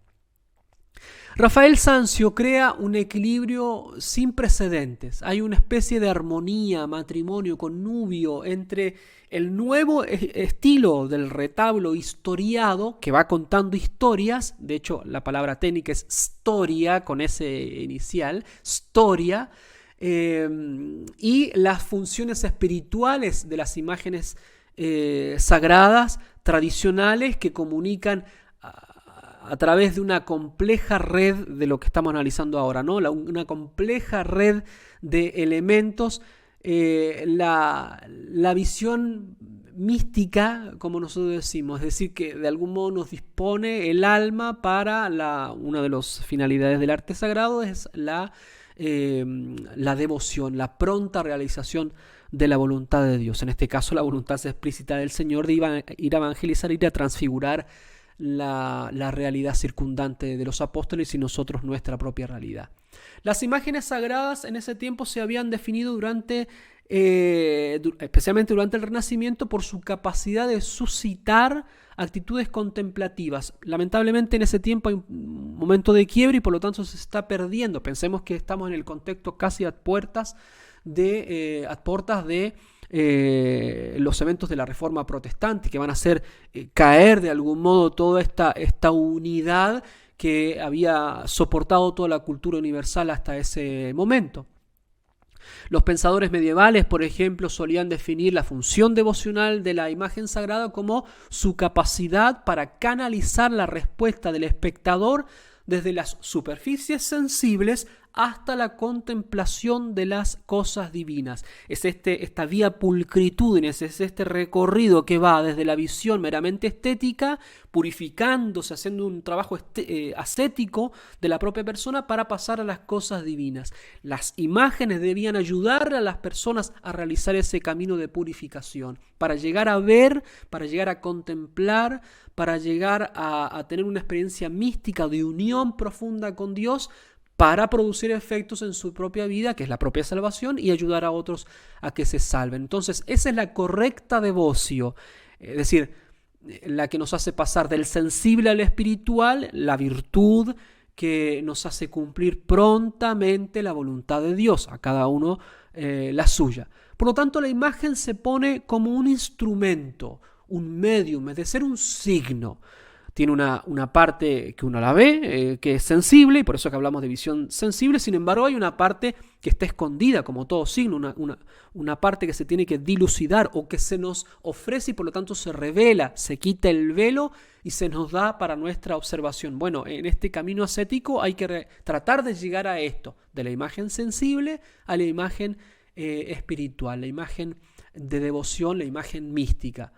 Rafael Sanzio crea un equilibrio sin precedentes. Hay una especie de armonía, matrimonio, connubio entre el nuevo estilo del retablo historiado, que va contando historias. De hecho, la palabra técnica es storia, con ese inicial, storia, y las funciones espirituales de las imágenes sagradas, tradicionales, que comunican a través de una compleja red de lo que estamos analizando ahora, ¿no? Una compleja red de elementos, la visión mística, como nosotros decimos, es decir, que de algún modo nos dispone el alma para una de las finalidades del arte sagrado es la devoción, la pronta realización de la voluntad de Dios. En este caso, la voluntad explícita del Señor de ir a evangelizar, ir a transfigurar la realidad circundante de los apóstoles y nosotros nuestra propia realidad. Las imágenes sagradas en ese tiempo se habían definido especialmente durante el Renacimiento, por su capacidad de suscitar actitudes contemplativas. Lamentablemente en ese tiempo hay un momento de quiebre y por lo tanto se está perdiendo. Pensemos que estamos en el contexto casi a puertas de los eventos de la Reforma Protestante, que van a hacer caer de algún modo toda esta unidad que había soportado toda la cultura universal hasta ese momento. Los pensadores medievales, por ejemplo, solían definir la función devocional de la imagen sagrada como su capacidad para canalizar la respuesta del espectador desde las superficies sensibles hasta la contemplación de las cosas divinas. Es esta vía pulcritudines, es este recorrido que va desde la visión meramente estética, purificándose, haciendo un trabajo ascético de la propia persona para pasar a las cosas divinas. Las imágenes debían ayudar a las personas a realizar ese camino de purificación, para llegar a ver, para llegar a contemplar, para llegar a tener una experiencia mística de unión profunda con Dios, para producir efectos en su propia vida, que es la propia salvación, y ayudar a otros a que se salven. Entonces, esa es la correcta devoción, es decir, la que nos hace pasar del sensible al espiritual, la virtud que nos hace cumplir prontamente la voluntad de Dios, a cada uno la suya. Por lo tanto, la imagen se pone como un instrumento, un medium, es decir, un signo. Tiene una parte que uno la ve, que es sensible, y por eso que hablamos de visión sensible. Sin embargo, hay una parte que está escondida, como todo signo, una parte que se tiene que dilucidar o que se nos ofrece y por lo tanto se revela, se quita el velo y se nos da para nuestra observación. Bueno, en este camino ascético hay que tratar de llegar a esto, de la imagen sensible a la imagen espiritual, la imagen de devoción, la imagen mística.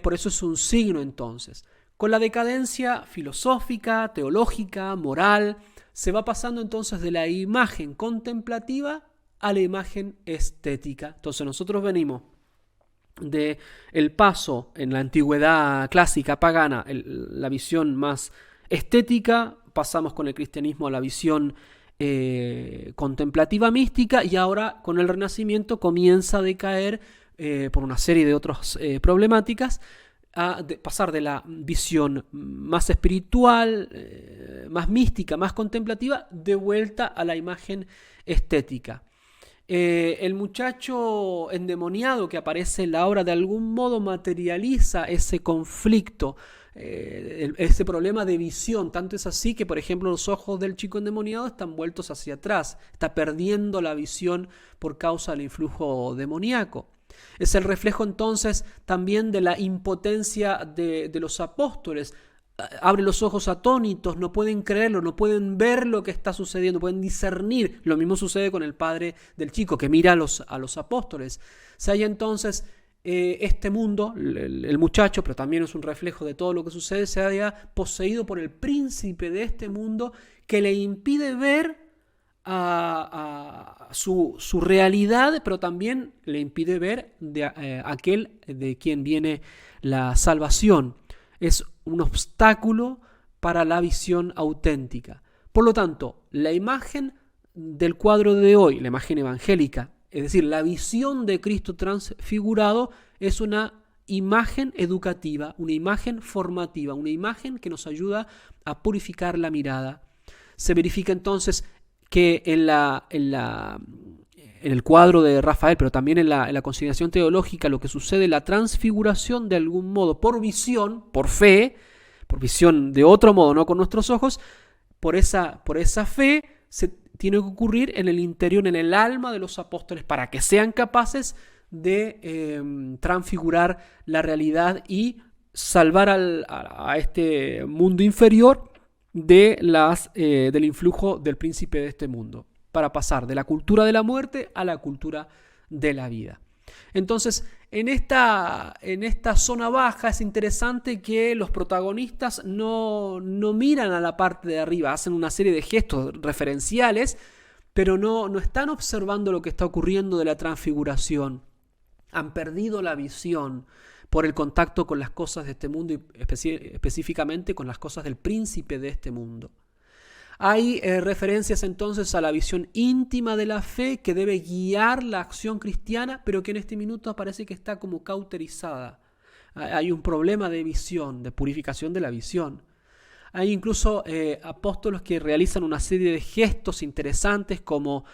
Por eso es un signo entonces. Con la decadencia filosófica, teológica, moral, se va pasando entonces de la imagen contemplativa a la imagen estética. Entonces nosotros venimos de el paso en la antigüedad clásica pagana, la visión más estética, pasamos con el cristianismo a la visión contemplativa mística, y ahora con el Renacimiento comienza a decaer por una serie de otras problemáticas, pasar de la visión más espiritual, más mística, más contemplativa, de vuelta a la imagen estética. El muchacho endemoniado que aparece en la obra de algún modo materializa ese conflicto, ese problema de visión. Tanto es así que, por ejemplo, los ojos del chico endemoniado están vueltos hacia atrás, está perdiendo la visión por causa del influjo demoníaco. Es el reflejo entonces también de la impotencia de los apóstoles. Abre los ojos atónitos, no pueden creerlo, no pueden ver lo que está sucediendo, pueden discernir. Lo mismo sucede con el padre del chico que mira a los apóstoles. Se halla entonces este mundo, el muchacho, pero también es un reflejo de todo lo que sucede, se halla poseído por el príncipe de este mundo que le impide ver a su realidad, pero también le impide ver aquel de quien viene la salvación. Es un obstáculo para la visión auténtica. Por lo tanto, la imagen del cuadro de hoy, la imagen evangélica, es decir, la visión de Cristo transfigurado, es una imagen educativa, una imagen formativa, una imagen que nos ayuda a purificar la mirada. Se verifica entonces que en el cuadro de Rafael, pero también en la consideración teológica, lo que sucede, la transfiguración de algún modo, por visión, por fe, por visión de otro modo, no con nuestros ojos, por esa fe se tiene que ocurrir en el interior, en el alma de los apóstoles, para que sean capaces de transfigurar la realidad y salvar a este mundo inferior del influjo del príncipe de este mundo, para pasar de la cultura de la muerte a la cultura de la vida. Entonces, en esta zona baja es interesante que los protagonistas no miran a la parte de arriba, hacen una serie de gestos referenciales, pero no están observando lo que está ocurriendo de la transfiguración. Han perdido la visión por el contacto con las cosas de este mundo y específicamente con las cosas del príncipe de este mundo. Hay referencias entonces a la visión íntima de la fe que debe guiar la acción cristiana, pero que en este minuto parece que está como cauterizada. Hay un problema de visión, de purificación de la visión. Hay incluso apóstoles que realizan una serie de gestos interesantes como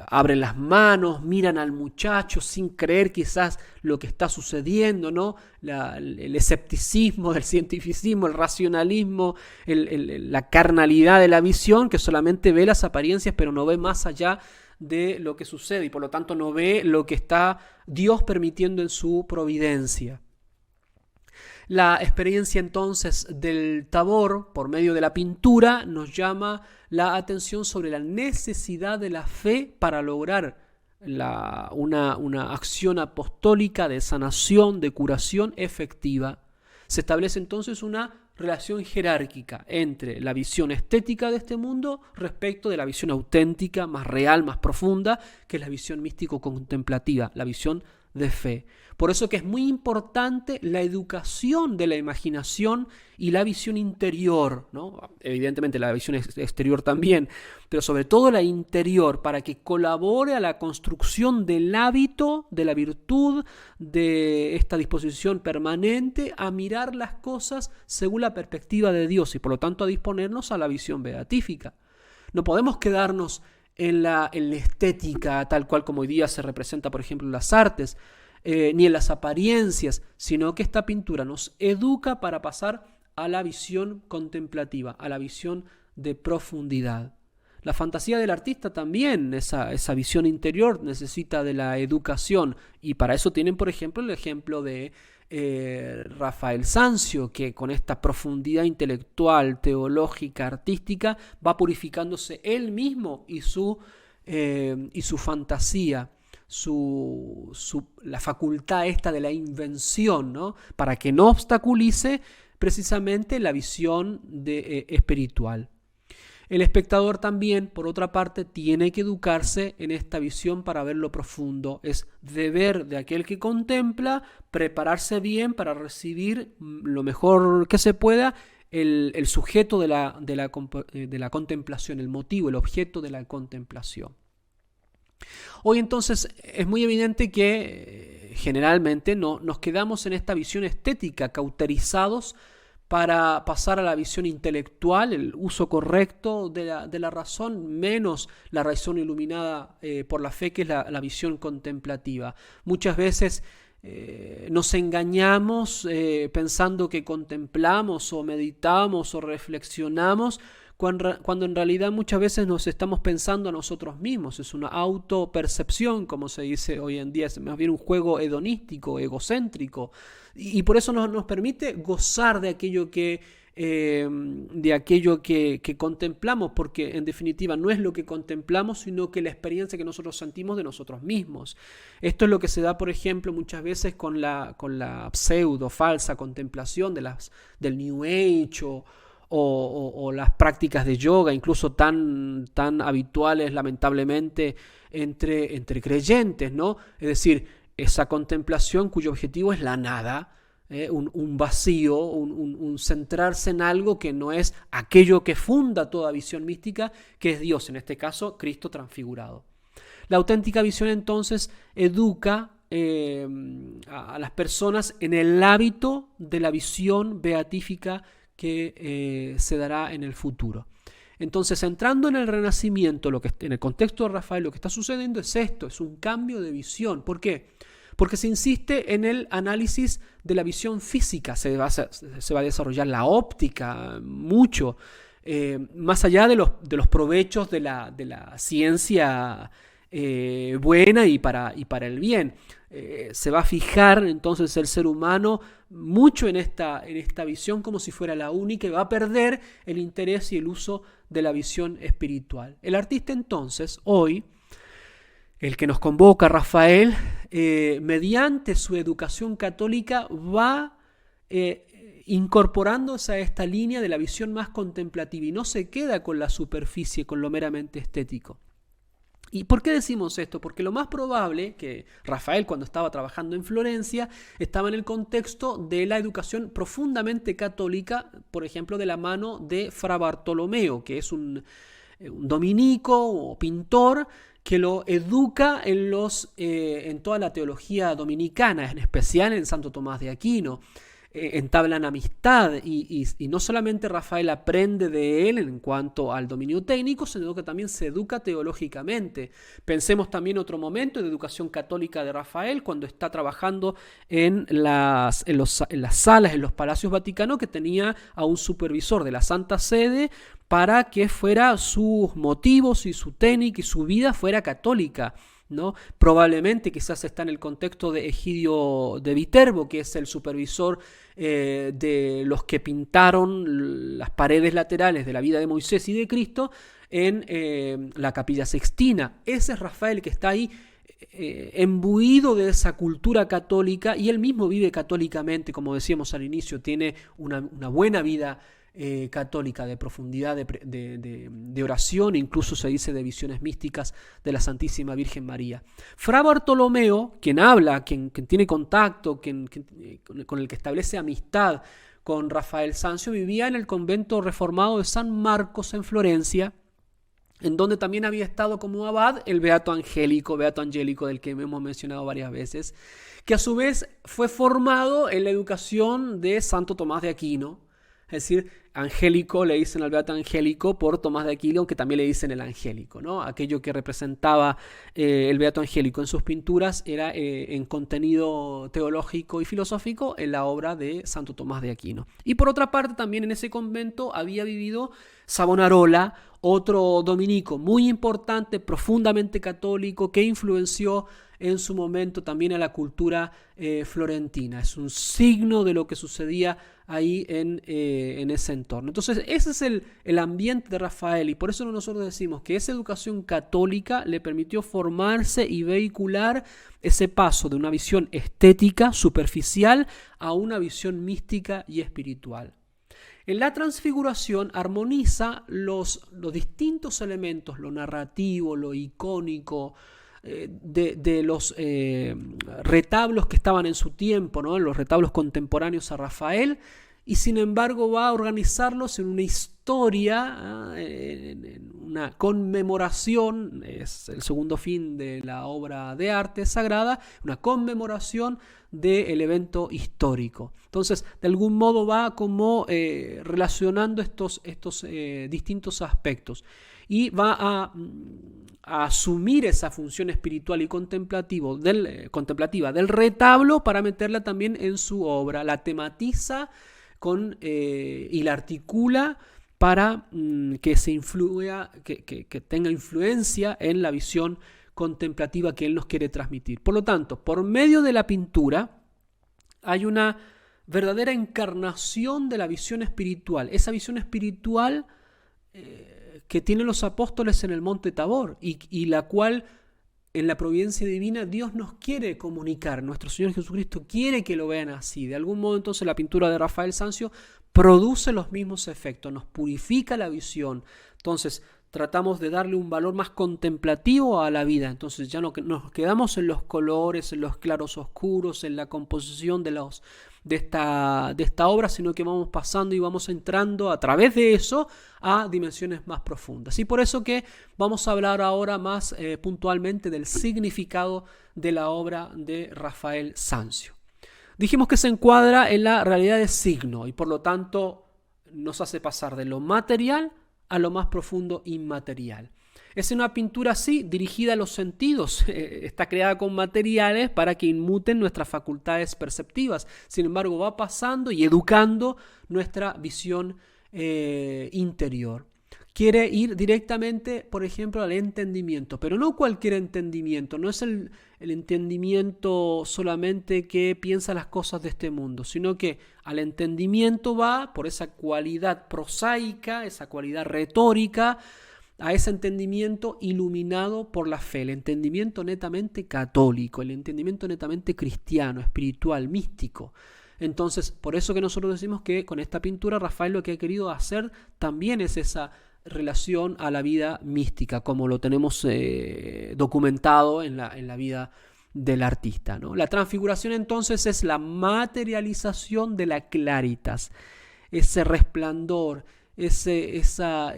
abren las manos, miran al muchacho sin creer quizás lo que está sucediendo, ¿no? El escepticismo del cientificismo, el racionalismo, la carnalidad de la visión, que solamente ve las apariencias pero no ve más allá de lo que sucede y por lo tanto no ve lo que está Dios permitiendo en su providencia. La experiencia entonces del Tabor por medio de la pintura nos llama la atención sobre la necesidad de la fe para lograr una acción apostólica de sanación, de curación efectiva. Se establece entonces una relación jerárquica entre la visión estética de este mundo respecto de la visión auténtica, más real, más profunda, que es la visión místico-contemplativa, la visión de fe. Por eso que es muy importante la educación de la imaginación y la visión interior, ¿no? Evidentemente la visión exterior también, pero sobre todo la interior, para que colabore a la construcción del hábito, de la virtud, de esta disposición permanente a mirar las cosas según la perspectiva de Dios y por lo tanto a disponernos a la visión beatífica. No podemos quedarnos en la estética tal cual como hoy día se representa, por ejemplo, en las artes, ni en las apariencias, sino que esta pintura nos educa para pasar a la visión contemplativa, a la visión de profundidad. La fantasía del artista también, esa visión interior, necesita de la educación y para eso tienen, por ejemplo, el ejemplo de Rafael Sanzio, que con esta profundidad intelectual, teológica, artística, va purificándose él mismo y su fantasía, la facultad esta de la invención, ¿no? Para que no obstaculice precisamente la visión espiritual. El espectador también, por otra parte, tiene que educarse en esta visión para ver lo profundo. Es deber de aquel que contempla prepararse bien para recibir lo mejor que se pueda el sujeto de la contemplación, el motivo, el objeto de la contemplación. Hoy entonces es muy evidente que generalmente nos quedamos en esta visión estética, cauterizados para pasar a la visión intelectual, el uso correcto de la razón, menos la razón iluminada por la fe, que es la visión contemplativa. Muchas veces nos engañamos pensando que contemplamos o meditamos o reflexionamos, cuando en realidad muchas veces nos estamos pensando a nosotros mismos. Es una autopercepción, como se dice hoy en día, es más bien un juego hedonístico, egocéntrico, y por eso nos permite gozar de aquello que contemplamos, porque en definitiva no es lo que contemplamos, sino que la experiencia que nosotros sentimos de nosotros mismos. Esto es lo que se da, por ejemplo, muchas veces con la pseudo, falsa contemplación del New Age o las prácticas de yoga, incluso tan habituales, lamentablemente, entre creyentes, ¿no? Es decir, esa contemplación cuyo objetivo es la nada, un vacío, un centrarse en algo que no es aquello que funda toda visión mística, que es Dios, en este caso, Cristo transfigurado. La auténtica visión, entonces, educa a las personas en el hábito de la visión beatífica que se dará en el futuro. Entonces, entrando en el Renacimiento, en el contexto de Rafael, lo que está sucediendo es esto, es un cambio de visión. ¿Por qué? Porque se insiste en el análisis de la visión física, se va a desarrollar la óptica mucho, más allá de los provechos de la ciencia buena y para el bien. Se va a fijar entonces el ser humano mucho en esta visión como si fuera la única, y va a perder el interés y el uso de la visión espiritual. El artista entonces, hoy, el que nos convoca, Rafael, mediante su educación católica va incorporándose a esta línea de la visión más contemplativa y no se queda con la superficie, con lo meramente estético. ¿Y por qué decimos esto? Porque lo más probable que Rafael, cuando estaba trabajando en Florencia, estaba en el contexto de la educación profundamente católica, por ejemplo, de la mano de Fra Bartolomeo, que es un dominico o pintor que lo educa en toda la teología dominicana, en especial en Santo Tomás de Aquino. Entablan amistad y no solamente Rafael aprende de él en cuanto al dominio técnico, sino que también se educa teológicamente. Pensemos también otro momento de educación católica de Rafael, cuando está trabajando en las salas, en los palacios vaticanos, que tenía a un supervisor de la Santa Sede para que fuera sus motivos y su técnica y su vida fuera católica, ¿no? Probablemente quizás está en el contexto de Egidio de Viterbo, que es el supervisor de los que pintaron las paredes laterales de la vida de Moisés y de Cristo en la Capilla Sixtina. Ese es Rafael que está ahí embuido de esa cultura católica, y él mismo vive católicamente, como decíamos al inicio, tiene una buena vida católica, de profundidad, de oración, incluso se dice de visiones místicas de la Santísima Virgen María. Fra Bartolomeo, quien habla, quien tiene contacto, con el que establece amistad con Rafael Sanzio, vivía en el convento reformado de San Marcos en Florencia, en donde también había estado como abad el Beato Angélico, del que hemos mencionado varias veces, que a su vez fue formado en la educación de Santo Tomás de Aquino. Es decir, Angélico, le dicen al Beato Angélico por Tomás de Aquino, aunque también le dicen el Angélico, ¿no? Aquello que representaba el Beato Angélico en sus pinturas era en contenido teológico y filosófico en la obra de Santo Tomás de Aquino. Y por otra parte, también en ese convento había vivido Savonarola, otro dominico muy importante, profundamente católico, que influenció en su momento también a la cultura florentina. Es un signo de lo que sucedía ahí en ese entorno. Entonces ese es el ambiente de Rafael, y por eso nosotros decimos que esa educación católica le permitió formarse y vehicular ese paso de una visión estética, superficial, a una visión mística y espiritual. En la Transfiguración armoniza los distintos elementos, lo narrativo, lo icónico, de los retablos que estaban en su tiempo, ¿no? Los retablos contemporáneos a Rafael, y sin embargo va a organizarlos en una historia, en una conmemoración. Es el segundo fin de la obra de arte sagrada, una conmemoración del evento histórico. Entonces, de algún modo va como relacionando estos distintos aspectos, y va a asumir esa función espiritual y contemplativa del retablo para meterla también en su obra. La tematiza y la articula para que tenga influencia en la visión contemplativa que él nos quiere transmitir. Por lo tanto, por medio de la pintura hay una verdadera encarnación de la visión espiritual, esa visión espiritual que tienen los apóstoles en el Monte Tabor, y la cual en la providencia divina Dios nos quiere comunicar. Nuestro Señor Jesucristo quiere que lo vean así. De algún modo, entonces, la pintura de Rafael Sanzio produce los mismos efectos, nos purifica la visión. Entonces, tratamos de darle un valor más contemplativo a la vida. Entonces ya no nos quedamos en los colores, en los claros oscuros, en la composición de esta obra, sino que vamos pasando y vamos entrando a través de eso a dimensiones más profundas. Y por eso que vamos a hablar ahora más puntualmente del significado de la obra de Rafael Sanzio. Dijimos que se encuadra en la realidad de signo, y por lo tanto nos hace pasar de lo material a lo más profundo inmaterial. Es una pintura así, dirigida a los sentidos. Está creada con materiales para que inmuten nuestras facultades perceptivas. Sin embargo, va pasando y educando nuestra visión interior. Quiere ir directamente, por ejemplo, al entendimiento, pero no cualquier entendimiento. No es el entendimiento solamente que piensa las cosas de este mundo, sino que al entendimiento va por esa cualidad prosaica, esa cualidad retórica, a ese entendimiento iluminado por la fe, el entendimiento netamente católico, el entendimiento netamente cristiano, espiritual, místico. Entonces, por eso que nosotros decimos que con esta pintura Rafael lo que ha querido hacer también es esa relación a la vida mística, como lo tenemos documentado en la vida del artista, ¿no? La transfiguración entonces es la materialización de la claritas, ese resplandor, esa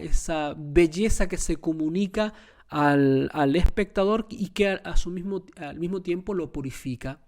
belleza que se comunica al espectador y que al mismo tiempo lo purifica.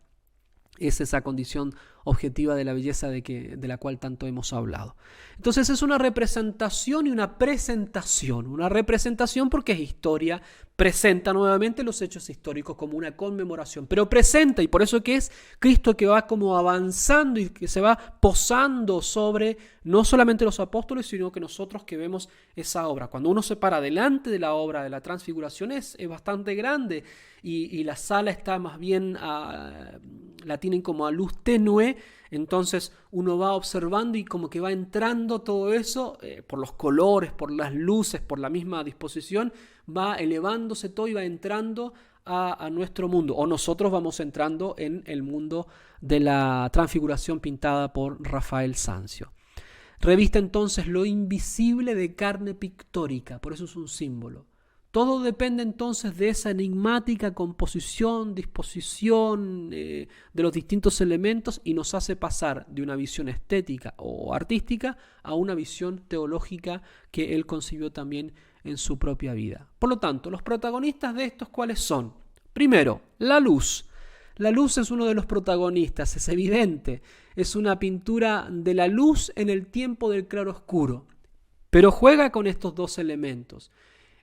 Es esa condición objetiva de la belleza de la cual tanto hemos hablado. Entonces es una representación y una presentación. Una representación porque es historia, presenta nuevamente los hechos históricos como una conmemoración, pero presenta, y por eso que es Cristo que va como avanzando y que se va posando sobre no solamente los apóstoles, sino que nosotros que vemos esa obra. Cuando uno se para delante de la obra de la transfiguración es bastante grande y la sala está más bien, la tienen como a luz tenue, entonces uno va observando y como que va entrando todo eso por los colores, por las luces, por la misma disposición, va elevándose todo y va entrando a nuestro mundo, o nosotros vamos entrando en el mundo de la transfiguración pintada por Rafael Sanzio. Reviste entonces lo invisible de carne pictórica, por eso es un símbolo. Todo depende entonces de esa enigmática composición, disposición de los distintos elementos y nos hace pasar de una visión estética o artística a una visión teológica que él concibió también en su propia vida. Por lo tanto, los protagonistas de estos, ¿cuáles son? Primero, la luz. La luz es uno de los protagonistas, es evidente. Es una pintura de la luz en el tiempo del claroscuro, pero juega con estos dos elementos.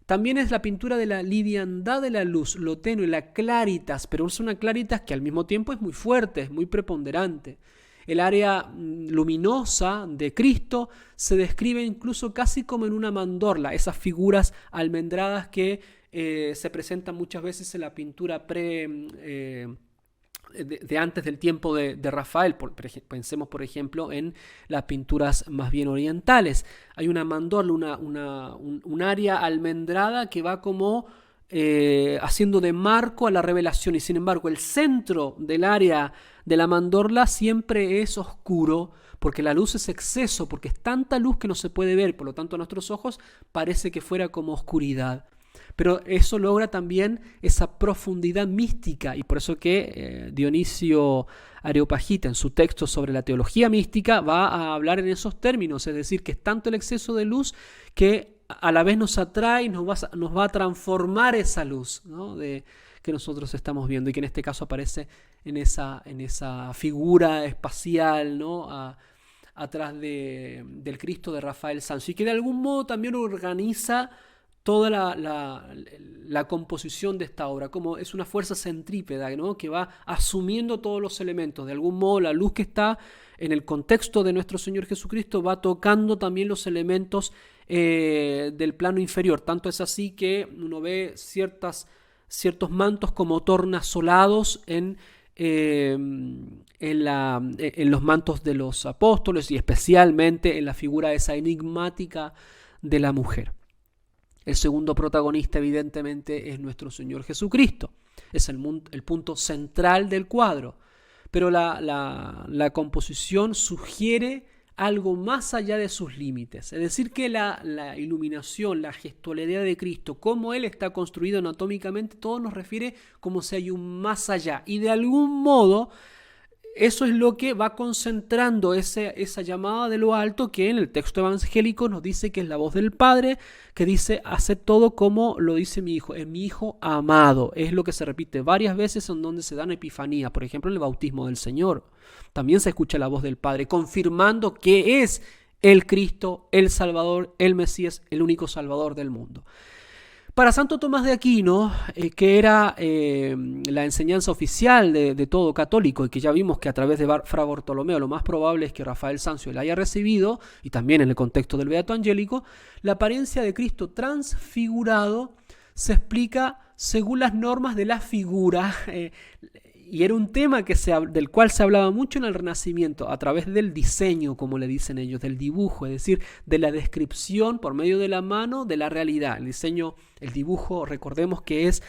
También es la pintura de la liviandad de la luz, lo tenue, la claritas, pero es una claritas que al mismo tiempo es muy fuerte, es muy preponderante. El área luminosa de Cristo se describe incluso casi como en una mandorla, esas figuras almendradas que se presentan muchas veces en la pintura de antes del tiempo de Rafael. Pensemos, por ejemplo, en las pinturas más bien orientales. Hay una mandorla, un área almendrada que va como haciendo de marco a la revelación, y sin embargo el centro del área de la mandorla siempre es oscuro, porque la luz es exceso, porque es tanta luz que no se puede ver, por lo tanto a nuestros ojos parece que fuera como oscuridad. Pero eso logra también esa profundidad mística, y por eso que Dionisio Areopagita en su texto sobre la teología mística va a hablar en esos términos, es decir, que es tanto el exceso de luz que a la vez nos atrae y nos va a transformar esa luz, ¿no? Que nosotros estamos viendo y que en este caso aparece en esa figura espacial, ¿no? Atrás del Cristo de Rafael Sanzio, y que de algún modo también organiza toda la composición de esta obra, como es una fuerza centrípeta, ¿no? Que va asumiendo todos los elementos. De algún modo la luz que está en el contexto de nuestro Señor Jesucristo va tocando también los elementos del plano inferior. Tanto es así que uno ve ciertos mantos como tornasolados en los mantos de los apóstoles y especialmente en la figura esa enigmática de la mujer. El segundo protagonista evidentemente es nuestro Señor Jesucristo. Es el punto central del cuadro. Pero la composición sugiere algo más allá de sus límites. Es decir, que la iluminación, la gestualidad de Cristo, cómo Él está construido anatómicamente, todo nos refiere como si hay un más allá. Y de algún modo eso es lo que va concentrando esa llamada de lo alto que en el texto evangélico nos dice que es la voz del Padre, que dice: haced todo como lo dice mi Hijo, es mi Hijo amado. Es lo que se repite varias veces en donde se dan epifanías, por ejemplo en el bautismo del Señor. También se escucha la voz del Padre, confirmando que es el Cristo, el Salvador, el Mesías, el único Salvador del mundo. Para Santo Tomás de Aquino, que era la enseñanza oficial de todo católico, y que ya vimos que a través de Fra Bartolomeo lo más probable es que Rafael Sanzio la haya recibido, y también en el contexto del Beato Angélico, la apariencia de Cristo transfigurado se explica según las normas de la figura, y era un tema del cual se hablaba mucho en el Renacimiento, a través del diseño, como le dicen ellos, del dibujo, es decir, de la descripción por medio de la mano de la realidad. El diseño, el dibujo, recordemos que es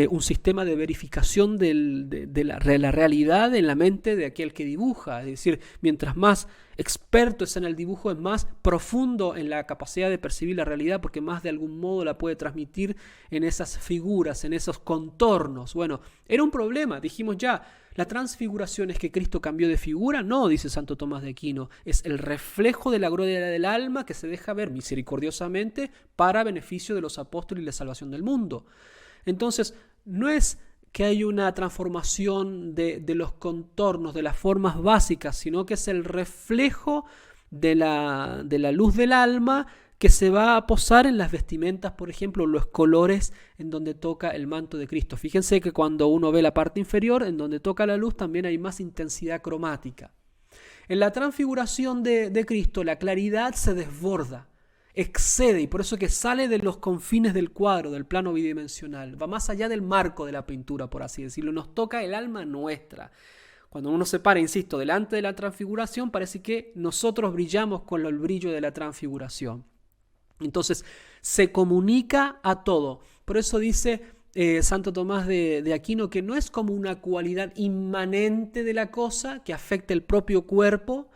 un sistema de verificación de la realidad en la mente de aquel que dibuja. Es decir, mientras más experto es en el dibujo, es más profundo en la capacidad de percibir la realidad, porque más de algún modo la puede transmitir en esas figuras, en esos contornos. Bueno, era un problema, dijimos ya, ¿la transfiguración es que Cristo cambió de figura? No, dice Santo Tomás de Aquino, es el reflejo de la gloria del alma que se deja ver misericordiosamente para beneficio de los apóstoles y la salvación del mundo. Entonces, no es que hay una transformación de los contornos, de las formas básicas, sino que es el reflejo de la luz del alma que se va a posar en las vestimentas, por ejemplo, los colores en donde toca el manto de Cristo. Fíjense que cuando uno ve la parte inferior, en donde toca la luz, también hay más intensidad cromática. En la transfiguración de Cristo, la claridad se desborda, excede, y por eso que sale de los confines del cuadro, del plano bidimensional, va más allá del marco de la pintura, por así decirlo, nos toca el alma nuestra. Cuando uno se para, insisto, delante de la transfiguración, parece que nosotros brillamos con el brillo de la transfiguración. Entonces, se comunica a todo. Por eso dice Santo Tomás de Aquino que no es como una cualidad inmanente de la cosa que afecte el propio cuerpo,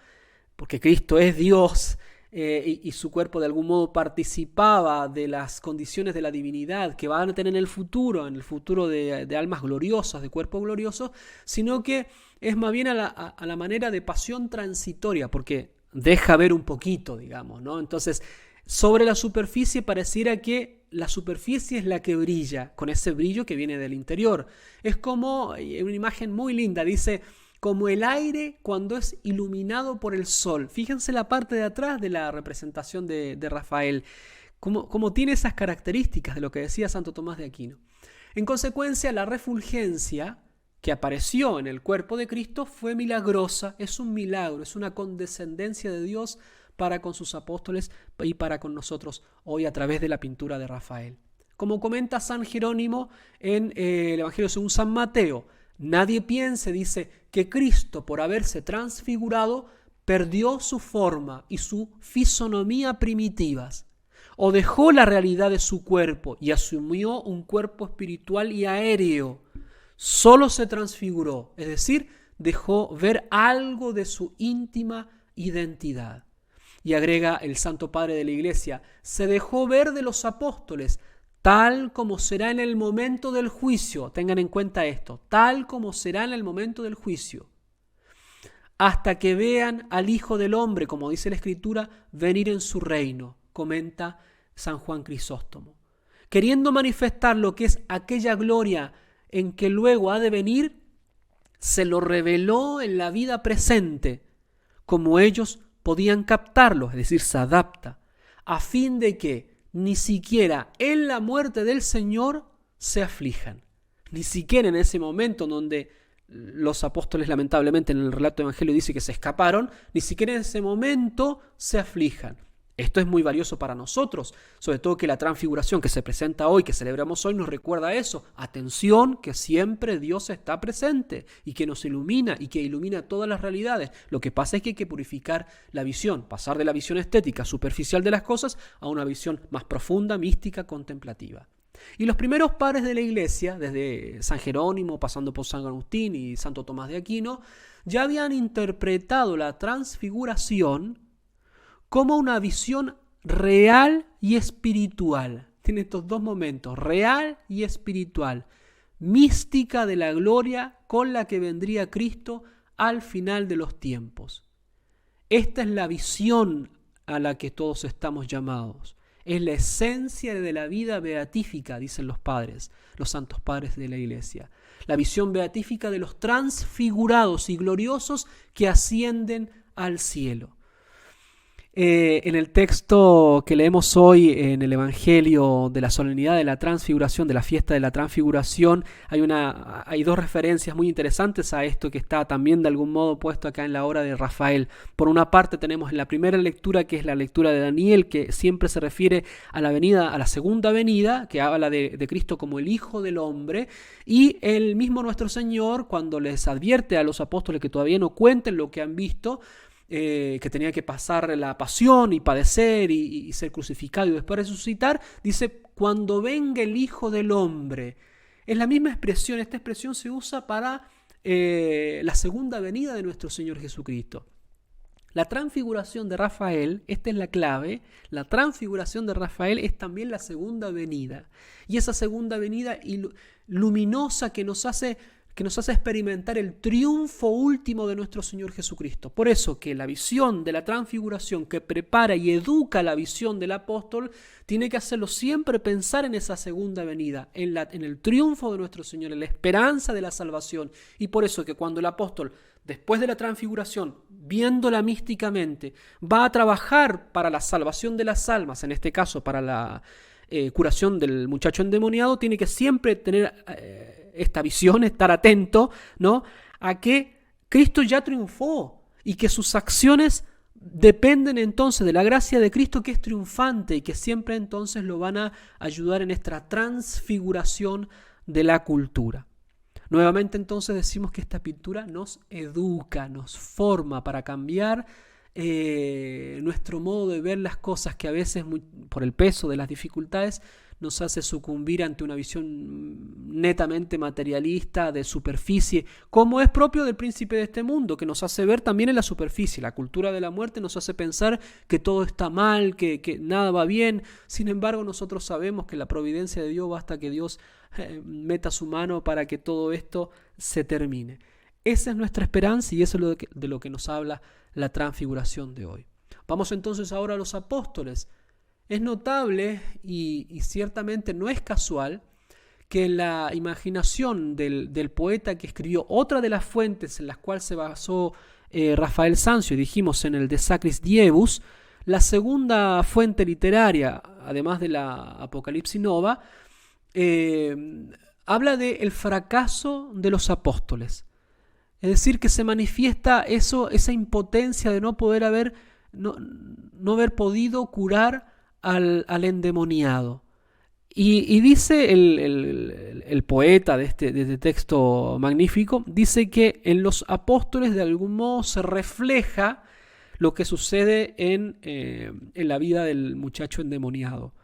porque Cristo es Dios, y su cuerpo de algún modo participaba de las condiciones de la divinidad que van a tener en el futuro de almas gloriosas, de cuerpos gloriosos, sino que es más bien a la manera de pasión transitoria, porque deja ver un poquito, digamos, ¿no? Entonces, sobre la superficie pareciera que la superficie es la que brilla, con ese brillo que viene del interior. Es como una imagen muy linda, dice, como el aire cuando es iluminado por el sol. Fíjense la parte de atrás de la representación de Rafael, como tiene esas características de lo que decía Santo Tomás de Aquino. En consecuencia, la refulgencia que apareció en el cuerpo de Cristo fue milagrosa, es un milagro, es una condescendencia de Dios para con sus apóstoles y para con nosotros hoy a través de la pintura de Rafael. Como comenta San Jerónimo en el Evangelio según San Mateo, nadie piense, dice, que Cristo, por haberse transfigurado, perdió su forma y su fisonomía primitivas, o dejó la realidad de su cuerpo y asumió un cuerpo espiritual y aéreo. Solo se transfiguró, es decir, dejó ver algo de su íntima identidad. Y agrega el Santo Padre de la Iglesia, se dejó ver de los apóstoles, tal como será en el momento del juicio. Tengan en cuenta esto, tal como será en el momento del juicio. Hasta que vean al Hijo del Hombre, como dice la Escritura, venir en su reino, comenta San Juan Crisóstomo. Queriendo manifestar lo que es aquella gloria en que luego ha de venir, se lo reveló en la vida presente, como ellos podían captarlo, es decir, se adapta, a fin de que ni siquiera en la muerte del Señor se aflijan. Ni siquiera en ese momento donde los apóstoles lamentablemente en el relato del Evangelio dice que se escaparon, ni siquiera en ese momento se aflijan. Esto es muy valioso para nosotros, sobre todo que la transfiguración que se presenta hoy, que celebramos hoy, nos recuerda eso. Atención, que siempre Dios está presente y que nos ilumina y que ilumina todas las realidades. Lo que pasa es que hay que purificar la visión, pasar de la visión estética, superficial de las cosas, a una visión más profunda, mística, contemplativa. Y los primeros padres de la Iglesia, desde San Jerónimo, pasando por San Agustín y Santo Tomás de Aquino, ya habían interpretado la transfiguración como una visión real y espiritual. Tiene estos dos momentos, real y espiritual, mística de la gloria con la que vendría Cristo al final de los tiempos. Esta es la visión a la que todos estamos llamados. Es la esencia de la vida beatífica, dicen los padres, los santos padres de la Iglesia. La visión beatífica de los transfigurados y gloriosos que ascienden al cielo. En el texto que leemos hoy en el Evangelio de la solemnidad de la transfiguración, de la fiesta de la transfiguración, hay dos referencias muy interesantes a esto que está también de algún modo puesto acá en la obra de Rafael. Por una parte tenemos en la primera lectura, que es la lectura de Daniel, que siempre se refiere a la segunda venida, que habla de Cristo como el Hijo del Hombre, y el mismo nuestro Señor, cuando les advierte a los apóstoles que todavía no cuenten lo que han visto, que tenía que pasar la pasión y padecer y ser crucificado y después resucitar, dice, cuando venga el Hijo del Hombre. Es la misma expresión, esta expresión se usa para la segunda venida de nuestro Señor Jesucristo. La transfiguración de Rafael, esta es la clave, la transfiguración de Rafael es también la segunda venida. Y esa segunda venida luminosa que nos hace que nos hace experimentar el triunfo último de nuestro Señor Jesucristo. Por eso que la visión de la transfiguración que prepara y educa la visión del apóstol tiene que hacerlo siempre pensar en esa segunda venida, en el triunfo de nuestro Señor, en la esperanza de la salvación. Y por eso que cuando el apóstol, después de la transfiguración, viéndola místicamente, va a trabajar para la salvación de las almas, en este caso para la curación del muchacho endemoniado, tiene que siempre tener esta visión, estar atento, ¿no?, a que Cristo ya triunfó y que sus acciones dependen entonces de la gracia de Cristo, que es triunfante y que siempre entonces lo van a ayudar en esta transfiguración de la cultura. Nuevamente entonces decimos que esta pintura nos educa, nos forma para cambiar nuestro modo de ver las cosas, que a veces por el peso de las dificultades nos hace sucumbir ante una visión netamente materialista, de superficie, como es propio del príncipe de este mundo, que nos hace ver también en la superficie. La cultura de la muerte nos hace pensar que todo está mal, que nada va bien. Sin embargo, nosotros sabemos que la providencia de Dios basta que Dios meta su mano para que todo esto se termine. Esa es nuestra esperanza y eso es de lo que nos habla la transfiguración de hoy. Vamos entonces ahora a los apóstoles. Es notable y ciertamente no es casual que en la imaginación del poeta que escribió otra de las fuentes en las cuales se basó Rafael Sanzio, dijimos en el De Sacris Diebus, la segunda fuente literaria, además de la Apocalipsis Nova, habla del fracaso de los apóstoles. Es decir, que se manifiesta esa impotencia de no haber podido curar al endemoniado. Y dice el poeta de este texto magnífico, dice que en los apóstoles de algún modo se refleja lo que sucede en la vida del muchacho endemoniado.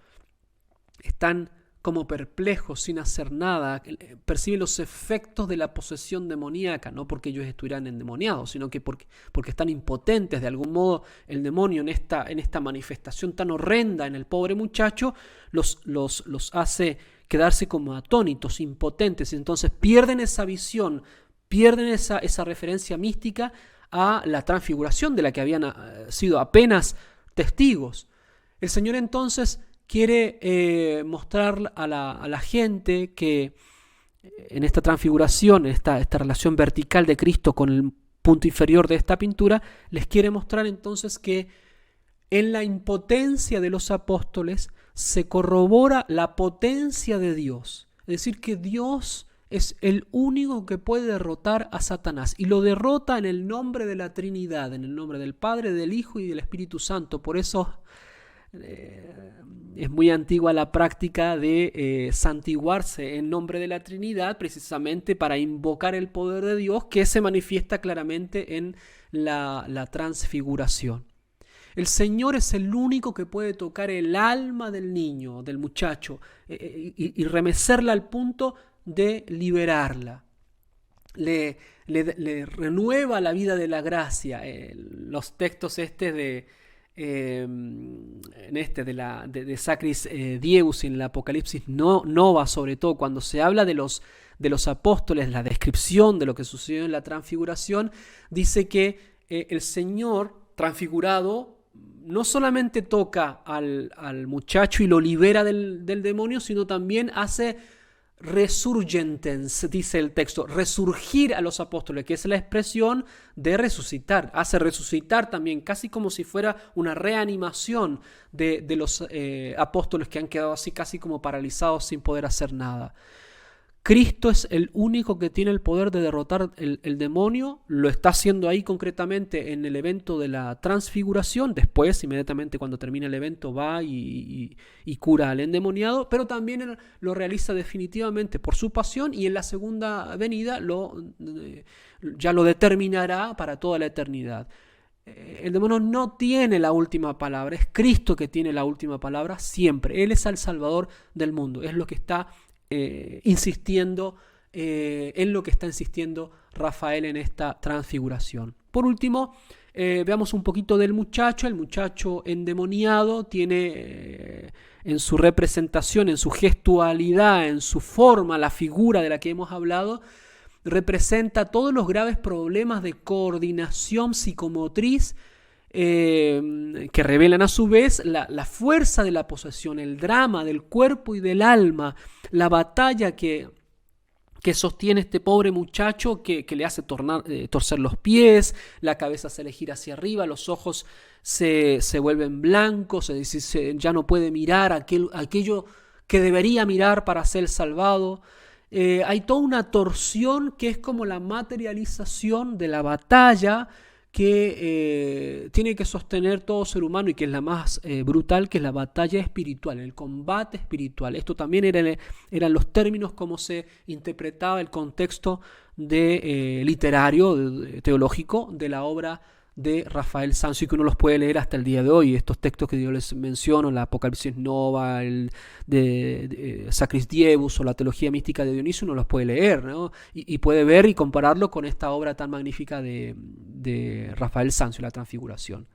Están como perplejos, sin hacer nada, perciben los efectos de la posesión demoníaca, no porque ellos estuvieran endemoniados, sino que porque están impotentes. De algún modo el demonio en esta manifestación tan horrenda en el pobre muchacho los hace quedarse como atónitos, impotentes. Entonces pierden esa visión, pierden esa referencia mística a la transfiguración de la que habían sido apenas testigos. El Señor entonces quiere mostrar a la gente que en esta transfiguración, en esta relación vertical de Cristo con el punto inferior de esta pintura, les quiere mostrar entonces que en la impotencia de los apóstoles se corrobora la potencia de Dios. Es decir, que Dios es el único que puede derrotar a Satanás y lo derrota en el nombre de la Trinidad, en el nombre del Padre, del Hijo y del Espíritu Santo. Por eso es muy antigua la práctica de santiguarse en nombre de la Trinidad, precisamente para invocar el poder de Dios que se manifiesta claramente en la transfiguración. El Señor es el único que puede tocar el alma del niño, del muchacho, y remecerla al punto de liberarla. Le renueva la vida de la gracia. Los textos de Sacris Diebus en el Apocalipsis Nova, sobre todo cuando se habla de los apóstoles, la descripción de lo que sucedió en la transfiguración, dice que el Señor transfigurado no solamente toca al muchacho y lo libera del demonio, sino también hace resurgentens, dice el texto, resurgir a los apóstoles, que es la expresión de resucitar. Hace resucitar también, casi como si fuera una reanimación de los apóstoles que han quedado así casi como paralizados sin poder hacer nada. Cristo es el único que tiene el poder de derrotar el demonio. Lo está haciendo ahí concretamente en el evento de la transfiguración. Después, inmediatamente cuando termina el evento, va y cura al endemoniado, pero también lo realiza definitivamente por su pasión, y en la segunda venida ya lo determinará para toda la eternidad. El demonio no tiene la última palabra, es Cristo que tiene la última palabra siempre. Él es el Salvador del mundo, es lo que está insistiendo en lo que está insistiendo Rafael en esta transfiguración. Por último, veamos un poquito del muchacho. El muchacho endemoniado tiene en su representación, en su gestualidad, en su forma, la figura de la que hemos hablado, representa todos los graves problemas de coordinación psicomotriz que revelan a su vez la fuerza de la posesión, el drama del cuerpo y del alma, la batalla que sostiene este pobre muchacho que le hace torcer los pies, la cabeza se le gira hacia arriba, los ojos se vuelven blancos, es decir, ya no puede mirar aquello que debería mirar para ser salvado. Hay toda una torsión que es como la materialización de la batalla que tiene que sostener todo ser humano y que es la más brutal, que es la batalla espiritual, el combate espiritual. Esto también eran los términos como se interpretaba el contexto literario, teológico de la obra de Rafael Sanzio, y que uno los puede leer hasta el día de hoy. Estos textos que yo les menciono, la Apocalipsis Nova, el de Sacris Diebus o la Teología Mística de Dionisio, uno los puede leer, ¿no? Y puede ver y compararlo con esta obra tan magnífica de Rafael Sanzio, la Transfiguración.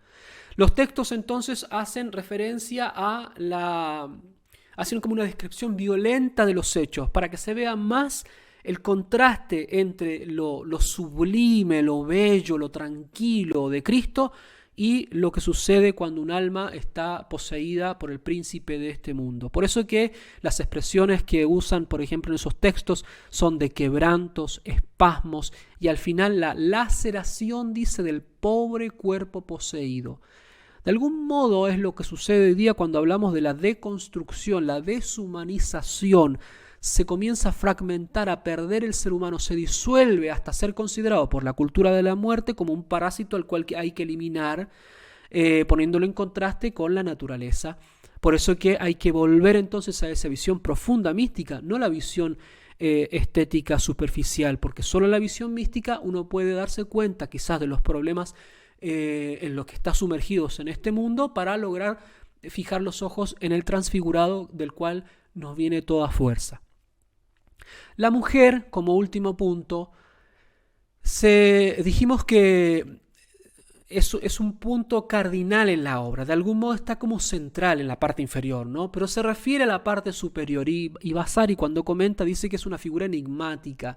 Los textos entonces hacen referencia hacen como una descripción violenta de los hechos, para que se vea más el contraste entre lo sublime, lo bello, lo tranquilo de Cristo y lo que sucede cuando un alma está poseída por el príncipe de este mundo. Por eso que las expresiones que usan, por ejemplo, en esos textos son de quebrantos, espasmos y al final la laceración, dice, del pobre cuerpo poseído. De algún modo es lo que sucede hoy día cuando hablamos de la deconstrucción, la deshumanización. Se comienza a fragmentar, a perder el ser humano, se disuelve hasta ser considerado por la cultura de la muerte como un parásito al cual hay que eliminar, poniéndolo en contraste con la naturaleza. Por eso que hay que volver entonces a esa visión profunda mística, no la visión estética superficial, porque solo en la visión mística uno puede darse cuenta quizás de los problemas en los que está sumergidos en este mundo, para lograr fijar los ojos en el transfigurado del cual nos viene toda fuerza. La mujer, como último punto, dijimos que es un punto cardinal en la obra. De algún modo está como central en la parte inferior, ¿no? Pero se refiere a la parte superior. Y Vasari, cuando comenta, dice que es una figura enigmática.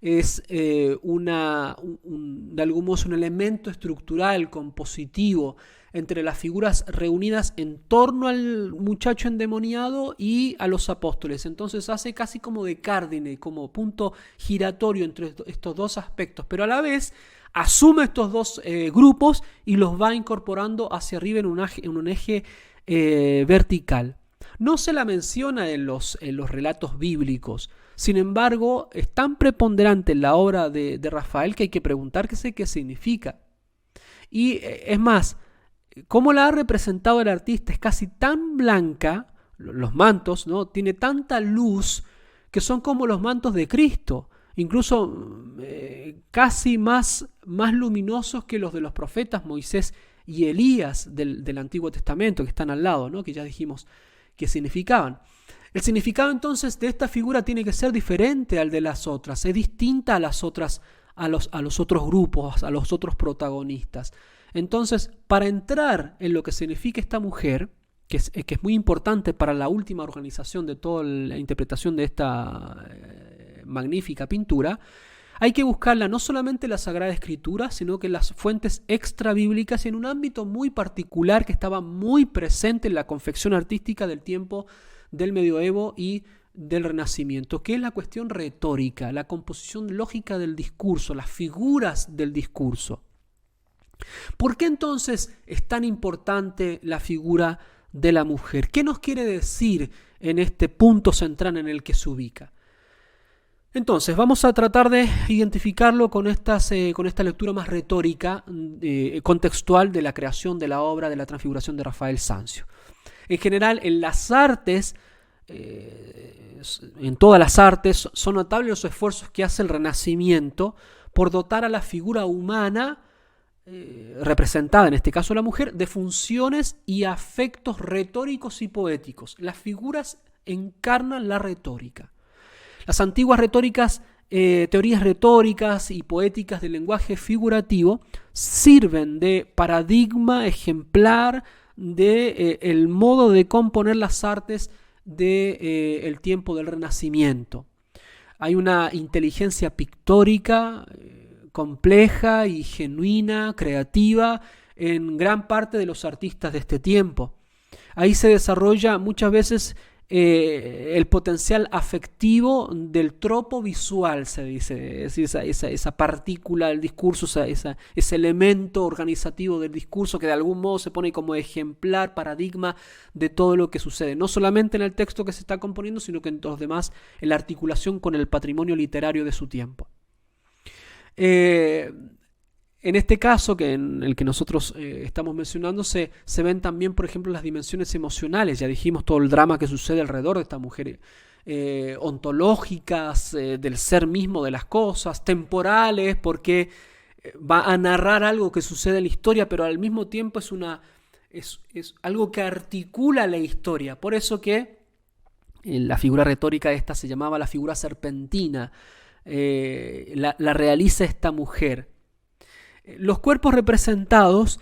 Es de algún modo un elemento estructural, compositivo, entre las figuras reunidas en torno al muchacho endemoniado y a los apóstoles. Entonces hace casi como de cárdine, como punto giratorio entre estos dos aspectos, pero a la vez asume estos dos grupos y los va incorporando hacia arriba en un eje vertical. No se la menciona en los relatos bíblicos. Sin embargo, es tan preponderante en la obra de Rafael que hay que preguntar qué significa. Y es más, cómo la ha representado el artista, es casi tan blanca, los mantos, ¿no? Tiene tanta luz que son como los mantos de Cristo, incluso casi más luminosos que los de los profetas Moisés y Elías del Antiguo Testamento, que están al lado, ¿no? Que ya dijimos que significaban. El significado entonces de esta figura tiene que ser diferente al de las otras, es distinta a las otras, a los otros grupos, a los otros protagonistas. Entonces, para entrar en lo que significa esta mujer, que es muy importante para la última organización de toda la interpretación de esta magnífica pintura, hay que buscarla no solamente en la Sagrada Escritura, sino que en las fuentes extrabíblicas y en un ámbito muy particular que estaba muy presente en la confección artística del tiempo del medioevo y del Renacimiento, que es la cuestión retórica, la composición lógica del discurso, las figuras del discurso. ¿Por qué entonces es tan importante la figura de la mujer? ¿Qué nos quiere decir en este punto central en el que se ubica? Entonces, vamos a tratar de identificarlo con esta lectura más retórica, contextual de la creación de la obra de la Transfiguración de Rafael Sanzio. En general, en las artes, en todas las artes, son notables los esfuerzos que hace el Renacimiento por dotar a la figura humana, representada en este caso la mujer, de funciones y afectos retóricos y poéticos. Las figuras encarnan la retórica. Las antiguas teorías retóricas y poéticas del lenguaje figurativo sirven de paradigma ejemplar de el modo de componer las artes del tiempo del Renacimiento. Hay una inteligencia pictórica compleja y genuina, creativa, en gran parte de los artistas de este tiempo. Ahí se desarrolla muchas veces el potencial afectivo del tropo visual, se dice, es decir, esa partícula del discurso, ese elemento organizativo del discurso que de algún modo se pone como ejemplar, paradigma de todo lo que sucede, no solamente en el texto que se está componiendo, sino que en los demás, en la articulación con el patrimonio literario de su tiempo. En este caso, en el que nosotros estamos mencionando, se ven también, por ejemplo, las dimensiones emocionales. Ya dijimos todo el drama que sucede alrededor de esta mujer, ontológicas, del ser mismo de las cosas, temporales, porque va a narrar algo que sucede en la historia, pero al mismo tiempo es algo que articula la historia. Por eso que la figura retórica esta se llamaba la figura serpentina. La realiza esta mujer. Los cuerpos representados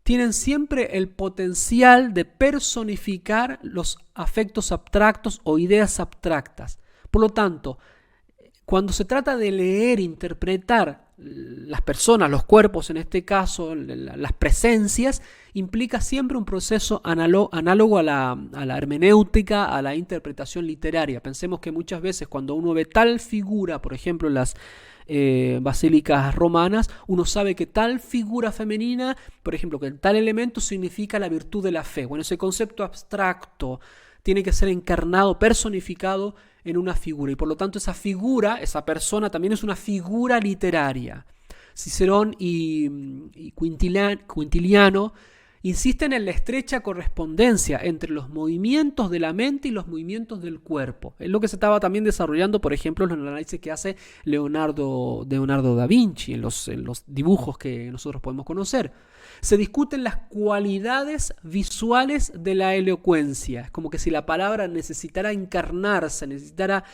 tienen siempre el potencial de personificar los afectos abstractos o ideas abstractas. Por lo tanto, cuando se trata de leer, interpretar las personas, los cuerpos en este caso, las presencias, implica siempre un proceso análogo a la hermenéutica, a la interpretación literaria. Pensemos que muchas veces cuando uno ve tal figura, por ejemplo en las basílicas romanas, uno sabe que tal figura femenina, por ejemplo, que tal elemento significa la virtud de la fe. Bueno, ese concepto abstracto tiene que ser encarnado, personificado en una figura, y por lo tanto esa figura, esa persona también es una figura literaria. Cicerón y Quintiliano insisten en la estrecha correspondencia entre los movimientos de la mente y los movimientos del cuerpo. Es lo que se estaba también desarrollando, por ejemplo, en el análisis que hace Leonardo da Vinci, en los dibujos que nosotros podemos conocer. Se discuten las cualidades visuales de la elocuencia. Es como que si la palabra necesitara encarnarse, necesitara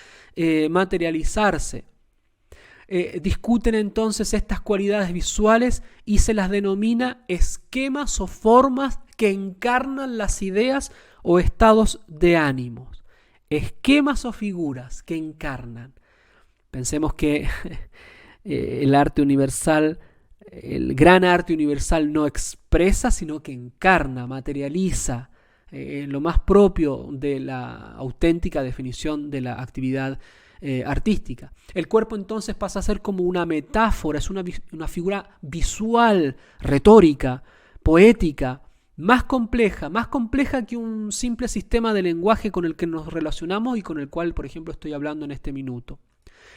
materializarse. Discuten entonces estas cualidades visuales y se las denomina esquemas o formas que encarnan las ideas o estados de ánimos. Esquemas o figuras que encarnan. Pensemos que el arte universal, el gran arte universal no expresa, sino que encarna, materializa lo más propio de la auténtica definición de la actividad artística. El cuerpo entonces pasa a ser como una metáfora, es una figura visual, retórica, poética, más compleja que un simple sistema de lenguaje con el que nos relacionamos y con el cual, por ejemplo, estoy hablando en este minuto.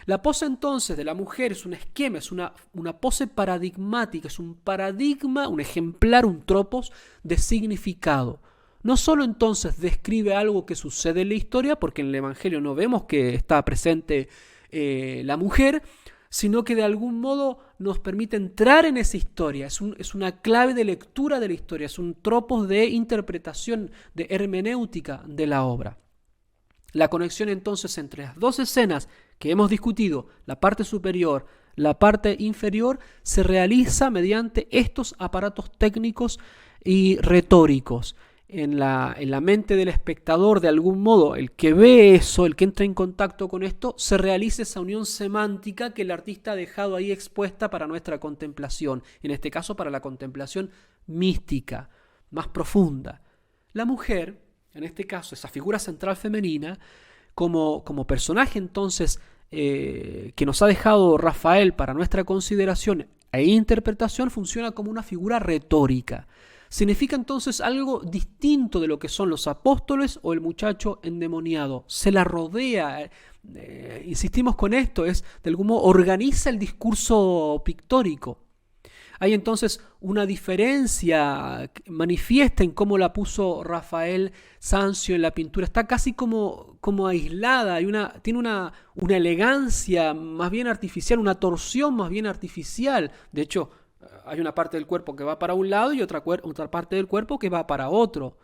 La pose entonces de la mujer es un esquema, es una pose paradigmática, es un paradigma, un ejemplar, un tropos de significado. No solo entonces describe algo que sucede en la historia, porque en el Evangelio no vemos que está presente la mujer, sino que de algún modo nos permite entrar en esa historia. Es una clave de lectura de la historia, es un tropos de interpretación, de hermenéutica de la obra. La conexión entonces entre las dos escenas que hemos discutido, la parte superior, la parte inferior, se realiza mediante estos aparatos técnicos y retóricos. En la mente del espectador, de algún modo, el que ve eso, el que entra en contacto con esto, se realiza esa unión semántica que el artista ha dejado ahí expuesta para nuestra contemplación, en este caso para la contemplación mística, más profunda. La mujer, en este caso, esa figura central femenina, como personaje entonces que nos ha dejado Rafael para nuestra consideración e interpretación, funciona como una figura retórica. Significa entonces algo distinto de lo que son los apóstoles o el muchacho endemoniado. Se la rodea, insistimos con esto, de algún modo organiza el discurso pictórico. Hay entonces una diferencia manifiesta en cómo la puso Rafael Sanzio en la pintura. Está casi como aislada, tiene una elegancia más bien artificial, una torsión más bien artificial. De hecho, hay una parte del cuerpo que va para un lado y otra parte del cuerpo que va para otro.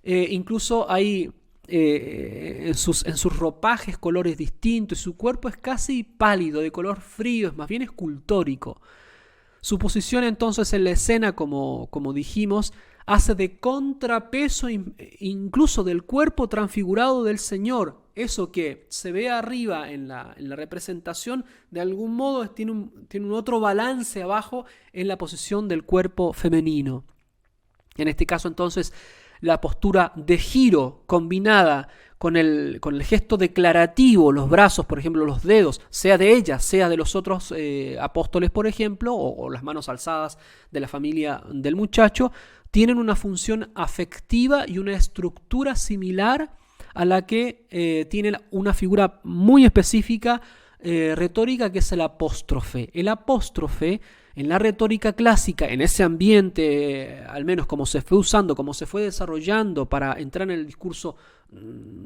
Incluso hay en sus ropajes colores distintos, y su cuerpo es casi pálido, de color frío, es más bien escultórico. Su posición entonces en la escena, como dijimos, hace de contrapeso incluso del cuerpo transfigurado del Señor. Eso que se ve arriba en la representación, de algún modo tiene un otro balance abajo en la posición del cuerpo femenino. En este caso, entonces, la postura de giro combinada con el gesto declarativo, los brazos, por ejemplo, los dedos, sea de ella, sea de los otros apóstoles, por ejemplo, o las manos alzadas de la familia del muchacho, tienen una función afectiva y una estructura similar a la que tiene una figura muy específica retórica, que es el apóstrofe. El apóstrofe, en la retórica clásica, en ese ambiente, al menos como se fue usando, como se fue desarrollando para entrar en el discurso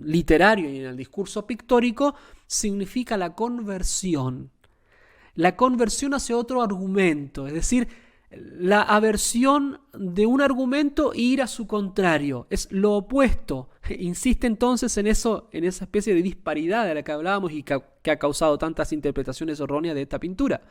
literario y en el discurso pictórico, significa la conversión. La conversión hacia otro argumento, es decir, la aversión de un argumento e ir a su contrario, es lo opuesto. Insiste entonces en eso, en esa especie de disparidad de la que hablábamos y que ha causado tantas interpretaciones erróneas de esta pintura.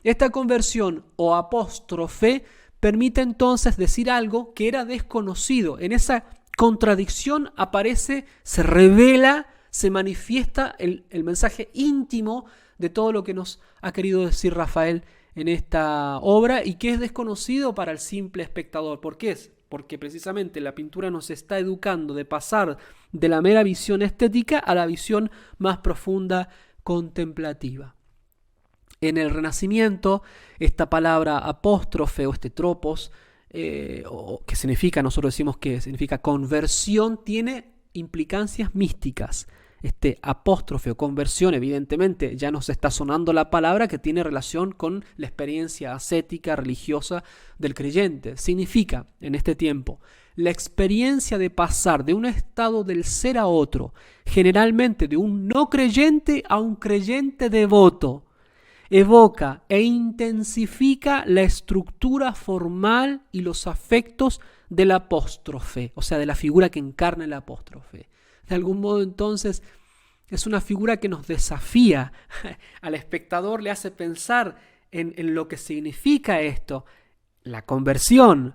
Esta conversión o apóstrofe permite entonces decir algo que era desconocido. En esa contradicción aparece, se revela, se manifiesta el mensaje íntimo de todo lo que nos ha querido decir Rafael en esta obra y que es desconocido para el simple espectador. ¿Por qué es? Porque precisamente la pintura nos está educando de pasar de la mera visión estética a la visión más profunda, contemplativa. En el Renacimiento, esta palabra apóstrofe o este tropos, que significa, nosotros decimos que significa conversión, tiene implicancias místicas. Este apóstrofe o conversión, evidentemente, ya nos está sonando la palabra que tiene relación con la experiencia ascética, religiosa del creyente. Significa, en este tiempo, la experiencia de pasar de un estado del ser a otro, generalmente de un no creyente a un creyente devoto. Evoca e intensifica la estructura formal y los afectos del apóstrofe, o sea, de la figura que encarna el apóstrofe. De algún modo, entonces, es una figura que nos desafía al espectador, le hace pensar en lo que significa esto, la conversión,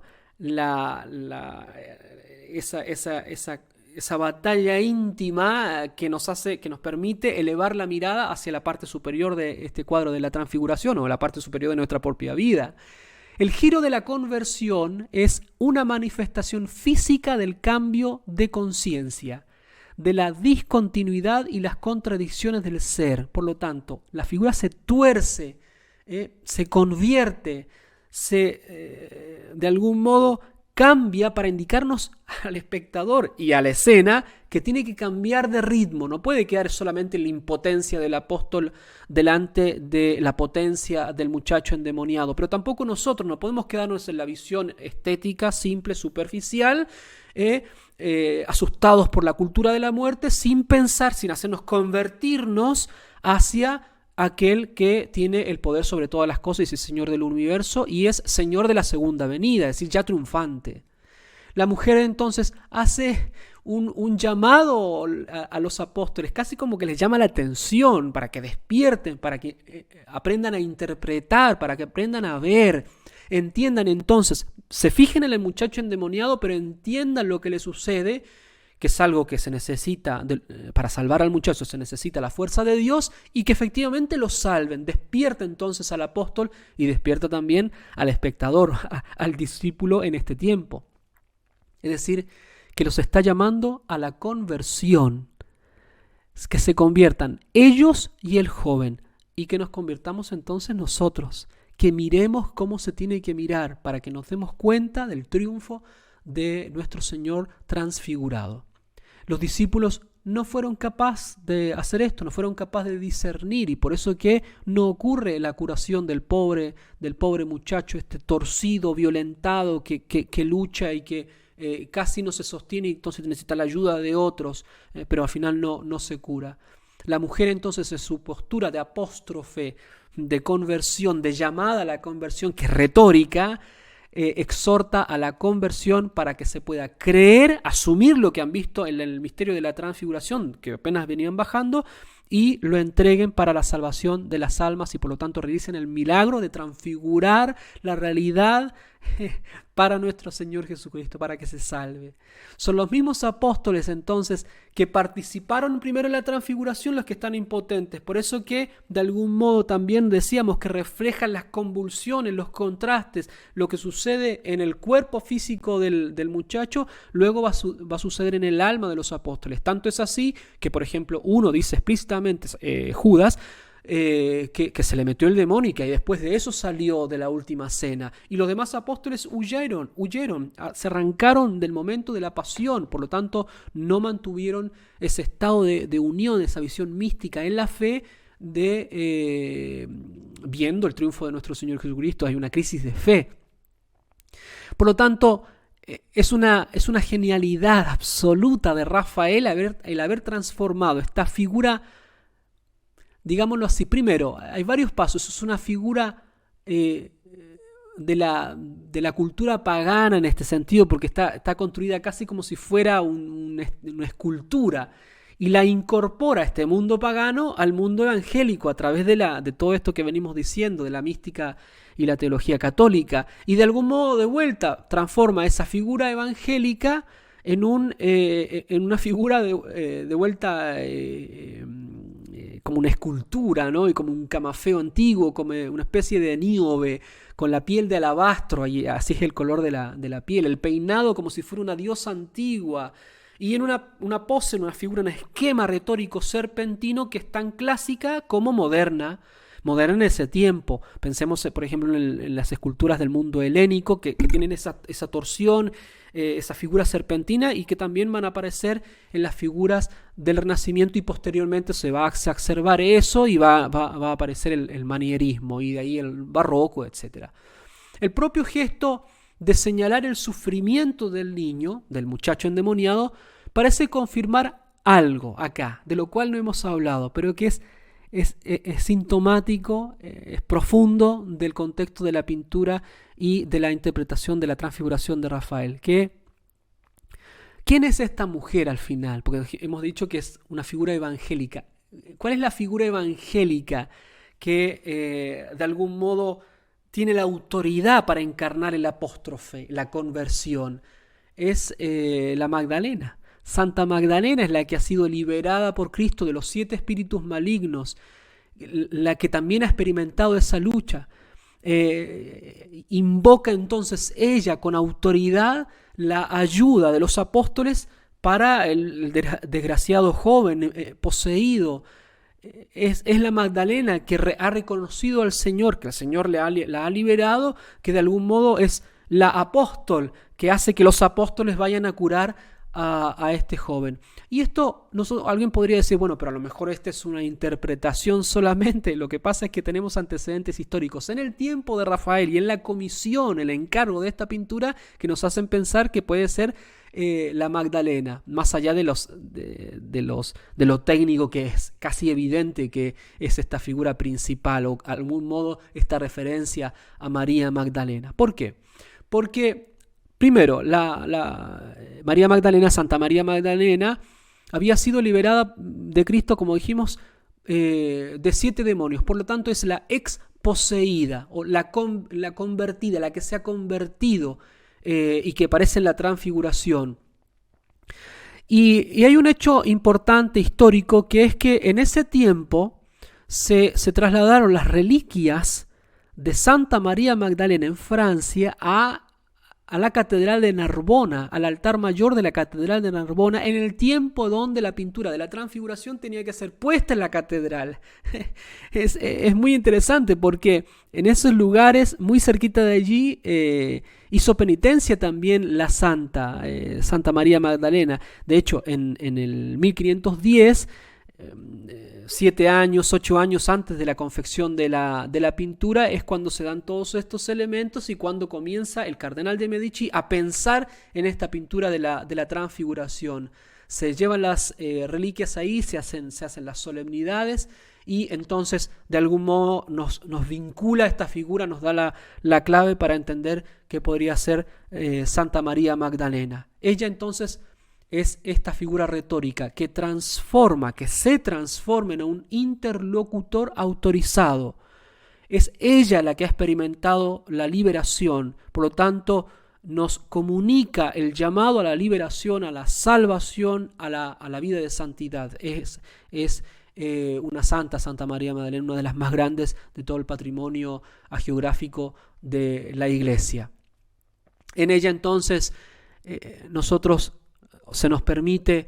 esa batalla íntima que nos permite elevar la mirada hacia la parte superior de este cuadro de la transfiguración o la parte superior de nuestra propia vida. El giro de la conversión es una manifestación física del cambio de conciencia, de la discontinuidad y las contradicciones del ser. Por lo tanto, la figura se tuerce, se convierte, de algún modo cambia para indicarnos al espectador y a la escena que tiene que cambiar de ritmo. No puede quedar solamente en la impotencia del apóstol delante de la potencia del muchacho endemoniado. Pero tampoco nosotros no podemos quedarnos en la visión estética, simple, superficial, asustados por la cultura de la muerte, sin pensar, sin hacernos convertirnos hacia aquel que tiene el poder sobre todas las cosas y es el Señor del universo y es Señor de la segunda venida, es decir, ya triunfante. La mujer entonces hace un llamado a los apóstoles, casi como que les llama la atención para que despierten, para que aprendan a interpretar, para que aprendan a ver, entiendan entonces, se fijen en el muchacho endemoniado, pero entiendan lo que le sucede, que es algo que se necesita, para salvar al muchacho se necesita la fuerza de Dios y que efectivamente lo salven. Despierta entonces al apóstol y despierta también al espectador, al discípulo en este tiempo. Es decir, que los está llamando a la conversión, que se conviertan ellos y el joven y que nos convirtamos entonces nosotros, que miremos cómo se tiene que mirar para que nos demos cuenta del triunfo de nuestro Señor transfigurado. Los discípulos no fueron capaces de hacer esto, no fueron capaces de discernir y por eso que no ocurre la curación del pobre muchacho, este torcido, violentado, que lucha y que casi no se sostiene y entonces necesita la ayuda de otros, pero al final no se cura. La mujer entonces en su postura de apóstrofe, de conversión, de llamada a la conversión, que es retórica, exhorta a la conversión para que se pueda creer, asumir lo que han visto en el misterio de la transfiguración, que apenas venían bajando, y lo entreguen para la salvación de las almas y por lo tanto realicen el milagro de transfigurar la realidad para nuestro Señor Jesucristo, para que se salve. Son los mismos apóstoles entonces que participaron primero en la transfiguración los que están impotentes. Por eso que de algún modo también decíamos que reflejan las convulsiones, los contrastes, lo que sucede en el cuerpo físico del muchacho, luego va a suceder en el alma de los apóstoles. Tanto es así que, por ejemplo, uno dice explícitamente, Judas, que se le metió el demonio y que después de eso salió de la última cena. Y los demás apóstoles huyeron, se arrancaron del momento de la pasión, por lo tanto no mantuvieron ese estado de unión, esa visión mística en la fe de viendo el triunfo de nuestro Señor Jesucristo. Hay una crisis de fe. Por lo tanto, es una genialidad absoluta de Rafael el haber transformado esta figura, digámoslo así. Primero, hay varios pasos. Es una figura de la cultura pagana en este sentido, porque está construida casi como si fuera una escultura, y la incorpora este mundo pagano al mundo evangélico a través de todo esto que venimos diciendo, de la mística y la teología católica, y de algún modo de vuelta transforma esa figura evangélica en una figura de vuelta como una escultura, ¿no? Y como un camafeo antiguo, como una especie de níobe, con la piel de alabastro, y así es el color de la piel, el peinado como si fuera una diosa antigua, y en una pose, en una figura, un esquema retórico serpentino que es tan clásica como moderna en ese tiempo. Pensemos, por ejemplo, en las esculturas del mundo helénico que tienen esa torsión, esa figura serpentina, y que también van a aparecer en las figuras del Renacimiento, y posteriormente se va a exacerbar eso y va a aparecer el manierismo, y de ahí el barroco, etc. El propio gesto de señalar el sufrimiento del niño, del muchacho endemoniado, parece confirmar algo acá, de lo cual no hemos hablado, pero que es sintomático, es profundo del contexto de la pintura y de la interpretación de la transfiguración de Rafael. ¿Quién es esta mujer al final? Porque hemos dicho que es una figura evangélica. ¿Cuál es la figura evangélica que de algún modo tiene la autoridad para encarnar el apóstrofe, la conversión? Es la Magdalena. Santa Magdalena es la que ha sido liberada por Cristo de los 7 espíritus malignos, la que también ha experimentado esa lucha. Invoca entonces ella con autoridad la ayuda de los apóstoles para el desgraciado joven poseído. Es la Magdalena que ha reconocido al Señor, que el Señor la ha liberado, que de algún modo es la apóstol que hace que los apóstoles vayan a curar a este joven. Y esto, alguien podría decir, bueno, pero a lo mejor esta es una interpretación solamente. Lo que pasa es que tenemos antecedentes históricos en el tiempo de Rafael y en la comisión, el encargo de esta pintura, que nos hacen pensar que puede ser la Magdalena, más allá de lo técnico, que es casi evidente que es esta figura principal, o de algún modo esta referencia a María Magdalena. ¿Por qué? Porque primero, María Magdalena, Santa María Magdalena, había sido liberada de Cristo, como dijimos, de 7 demonios. Por lo tanto, es la exposeída, o la convertida, la que se ha convertido y que aparece en la transfiguración. Y hay un hecho importante histórico, que es que en ese tiempo se trasladaron las reliquias de Santa María Magdalena en Francia a la Catedral de Narbona, al altar mayor de la Catedral de Narbona, en el tiempo donde la pintura de la Transfiguración tenía que ser puesta en la catedral. Es muy interesante, porque en esos lugares, muy cerquita de allí, hizo penitencia también la Santa María Magdalena. De hecho, en el 1510, 8 años antes de la confección de la pintura, es cuando se dan todos estos elementos y cuando comienza el cardenal de Medici a pensar en esta pintura de la Transfiguración. Se llevan las reliquias ahí, se hacen las solemnidades, y entonces de algún modo nos vincula esta figura, nos da la clave para entender que podría ser Santa María Magdalena. Ella entonces es esta figura retórica que se transforma en un interlocutor autorizado. Es ella la que ha experimentado la liberación, por lo tanto nos comunica el llamado a la liberación, a la salvación, a la vida de santidad. Es una santa, Santa María Magdalena, una de las más grandes de todo el patrimonio hagiográfico de la Iglesia. En ella entonces nosotros se nos permite,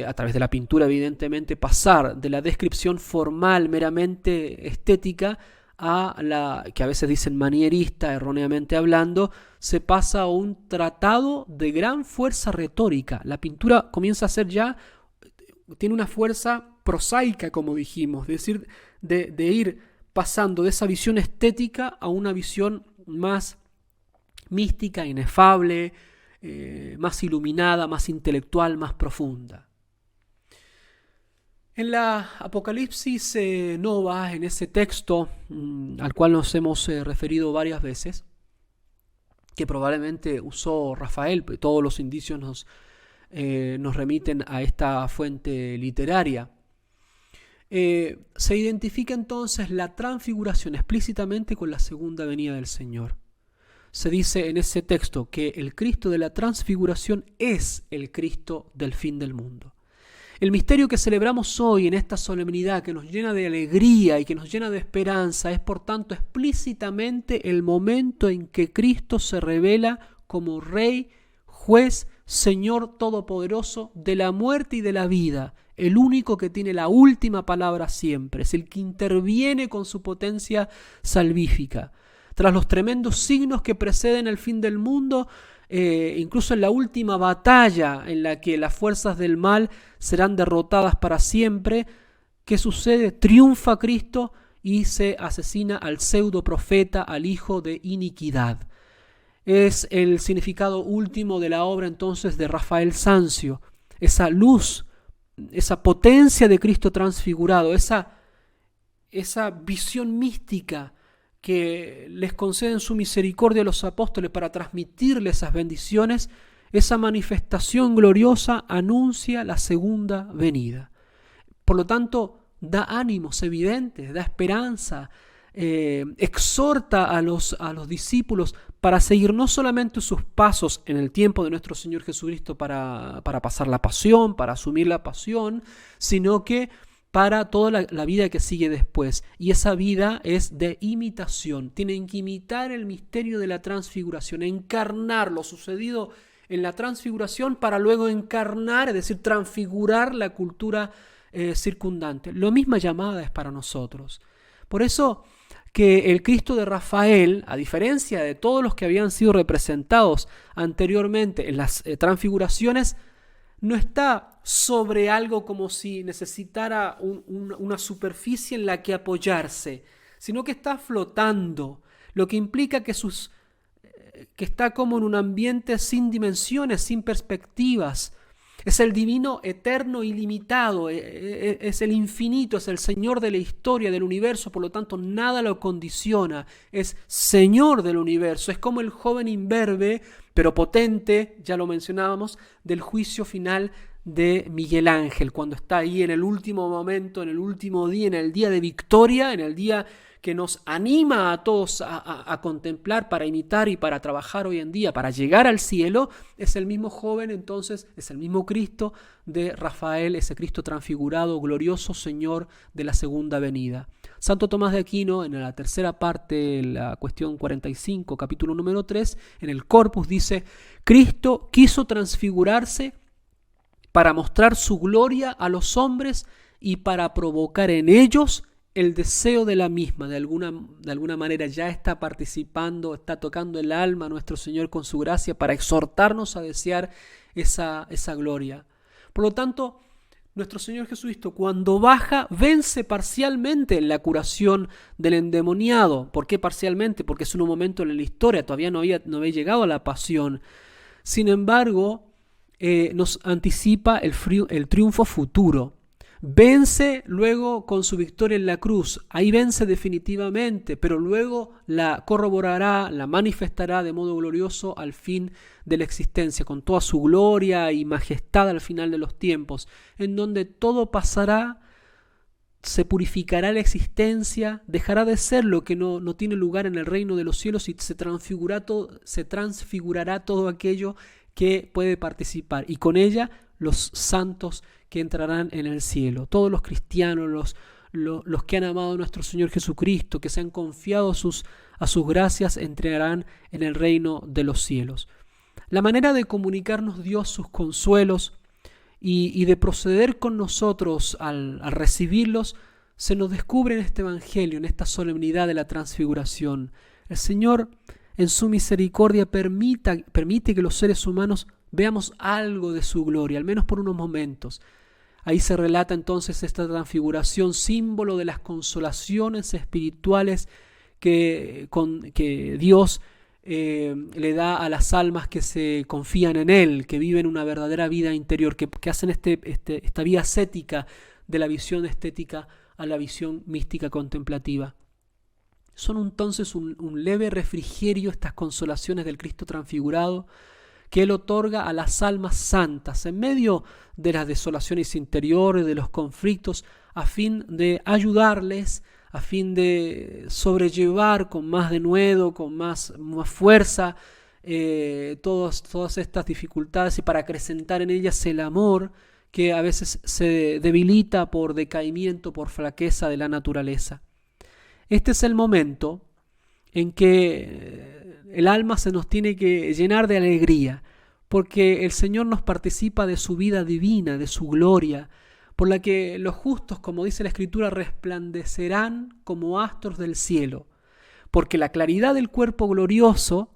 a través de la pintura evidentemente, pasar de la descripción formal meramente estética a la que a veces dicen manierista, erróneamente hablando, se pasa a un tratado de gran fuerza retórica. La pintura comienza a ser ya, tiene una fuerza prosaica, como dijimos, es decir, de ir pasando de esa visión estética a una visión más mística, inefable, más iluminada, más intelectual, más profunda. En la Apocalipsis Nova, en ese texto al cual nos hemos referido varias veces, que probablemente usó Rafael, pero todos los indicios nos remiten a esta fuente literaria, se identifica entonces la transfiguración explícitamente con la segunda venida del Señor. Se dice en ese texto que el Cristo de la transfiguración es el Cristo del fin del mundo. El misterio que celebramos hoy en esta solemnidad, que nos llena de alegría y que nos llena de esperanza, es por tanto explícitamente el momento en que Cristo se revela como Rey, Juez, Señor Todopoderoso de la muerte y de la vida, el único que tiene la última palabra siempre, es el que interviene con su potencia salvífica. Tras los tremendos signos que preceden el fin del mundo, incluso en la última batalla en la que las fuerzas del mal serán derrotadas para siempre, ¿qué sucede? Triunfa Cristo y se asesina al pseudo profeta, al hijo de iniquidad. Es el significado último de la obra entonces de Rafael Sanzio, esa luz, esa potencia de Cristo transfigurado, esa visión mística que les conceden su misericordia a los apóstoles para transmitirles esas bendiciones. Esa manifestación gloriosa anuncia la segunda venida. Por lo tanto, da ánimos evidentes, da esperanza, exhorta a los discípulos para seguir no solamente sus pasos en el tiempo de nuestro Señor Jesucristo para pasar la pasión, para asumir la pasión, sino que para toda la vida que sigue después. Y esa vida es de imitación. Tienen que imitar el misterio de la transfiguración, encarnar lo sucedido en la transfiguración para luego encarnar, es decir, transfigurar la cultura circundante. La misma llamada es para nosotros. Por eso que el Cristo de Rafael, a diferencia de todos los que habían sido representados anteriormente en las transfiguraciones, no está sobre algo como si necesitara una superficie en la que apoyarse, sino que está flotando, lo que implica que está como en un ambiente sin dimensiones, sin perspectivas. Es el divino eterno ilimitado, es el infinito, es el Señor de la historia, del universo, por lo tanto nada lo condiciona, es Señor del universo, es como el joven imberbe, pero potente, ya lo mencionábamos, del juicio final de Miguel Ángel, cuando está ahí en el último momento, en el último día, en el día de victoria, en el día que nos anima a todos a contemplar, para imitar y para trabajar hoy en día, para llegar al cielo. Es el mismo joven, entonces, es el mismo Cristo de Rafael, ese Cristo transfigurado, glorioso Señor de la segunda venida. Santo Tomás de Aquino, en la tercera parte, la cuestión 45, capítulo número 3, en el Corpus dice: Cristo quiso transfigurarse para mostrar su gloria a los hombres y para provocar en ellos el deseo de la misma. De alguna manera ya está participando, está tocando el alma a nuestro Señor con su gracia para exhortarnos a desear esa gloria. Por lo tanto, nuestro Señor Jesucristo, cuando baja, vence parcialmente en la curación del endemoniado. ¿Por qué parcialmente? Porque es un momento en la historia, todavía no había llegado a la pasión. Sin embargo, nos anticipa el triunfo futuro. Vence luego con su victoria en la cruz. Ahí vence definitivamente, pero luego la corroborará, la manifestará de modo glorioso al fin de la existencia, con toda su gloria y majestad al final de los tiempos, en donde todo pasará, se purificará la existencia, dejará de ser lo que no tiene lugar en el reino de los cielos y se transfigurará todo aquello que puede participar, y con ella los santos que entrarán en el cielo, todos los cristianos, los que han amado a nuestro Señor Jesucristo, que se han confiado a sus gracias, entrarán en el reino de los cielos. La manera de comunicarnos Dios sus consuelos y de proceder con nosotros al recibirlos se nos descubre en este Evangelio, en esta solemnidad de la transfiguración. El Señor, en su misericordia, permite que los seres humanos veamos algo de su gloria, al menos por unos momentos. Ahí se relata entonces esta transfiguración, símbolo de las consolaciones espirituales que Dios le da a las almas que se confían en Él, que viven una verdadera vida interior, que hacen esta vía ascética de la visión estética a la visión mística contemplativa. Son entonces un leve refrigerio estas consolaciones del Cristo transfigurado que Él otorga a las almas santas en medio de las desolaciones interiores, de los conflictos, a fin de ayudarles, a fin de sobrellevar con más denuedo, con más fuerza todas estas dificultades, y para acrecentar en ellas el amor que a veces se debilita por decaimiento, por flaqueza de la naturaleza. Este es el momento en que el alma se nos tiene que llenar de alegría, porque el Señor nos participa de su vida divina, de su gloria, por la que los justos, como dice la Escritura, resplandecerán como astros del cielo, porque la claridad del cuerpo glorioso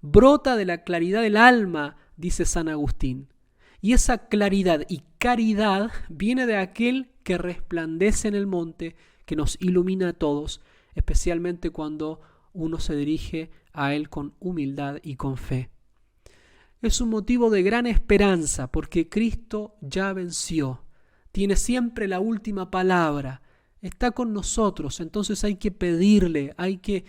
brota de la claridad del alma, dice San Agustín, y esa claridad y caridad viene de aquel que resplandece en el monte, que nos ilumina a todos, especialmente cuando uno se dirige a Él con humildad y con fe. Es un motivo de gran esperanza porque Cristo ya venció, tiene siempre la última palabra, está con nosotros, entonces hay que pedirle, hay que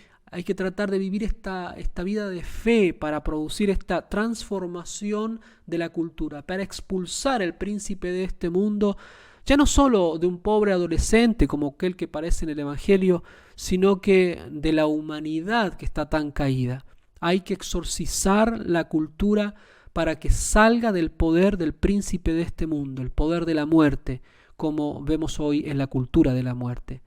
tratar de vivir esta vida de fe para producir esta transformación de la cultura, para expulsar al príncipe de este mundo, ya no solo de un pobre adolescente como aquel que parece en el Evangelio, sino que de la humanidad que está tan caída. Hay que exorcizar la cultura para que salga del poder del príncipe de este mundo, el poder de la muerte, como vemos hoy en la cultura de la muerte.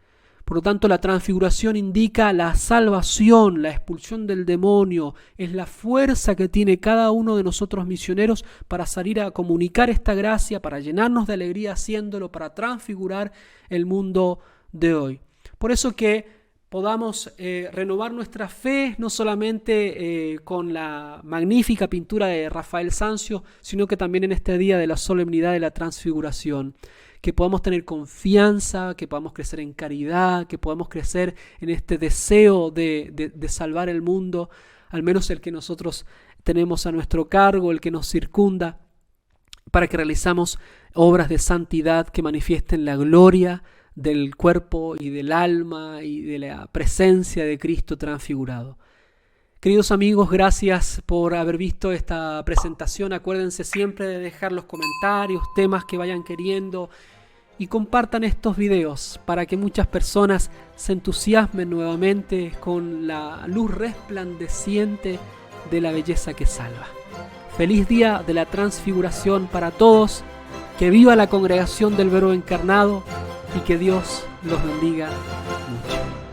Por lo tanto, la transfiguración indica la salvación, la expulsión del demonio, es la fuerza que tiene cada uno de nosotros misioneros para salir a comunicar esta gracia, para llenarnos de alegría haciéndolo, para transfigurar el mundo de hoy. Por eso que podamos renovar nuestra fe, no solamente con la magnífica pintura de Rafael Sanzio, sino que también en este día de la solemnidad de la transfiguración. Que podamos tener confianza, que podamos crecer en caridad, que podamos crecer en este deseo de salvar el mundo, al menos el que nosotros tenemos a nuestro cargo, el que nos circunda, para que realizamos obras de santidad que manifiesten la gloria del cuerpo y del alma y de la presencia de Cristo transfigurado. Queridos amigos, gracias por haber visto esta presentación. Acuérdense siempre de dejar los comentarios, temas que vayan queriendo, y compartan estos videos para que muchas personas se entusiasmen nuevamente con la luz resplandeciente de la belleza que salva. Feliz día de la transfiguración para todos, que viva la congregación del Verbo encarnado y que Dios los bendiga mucho.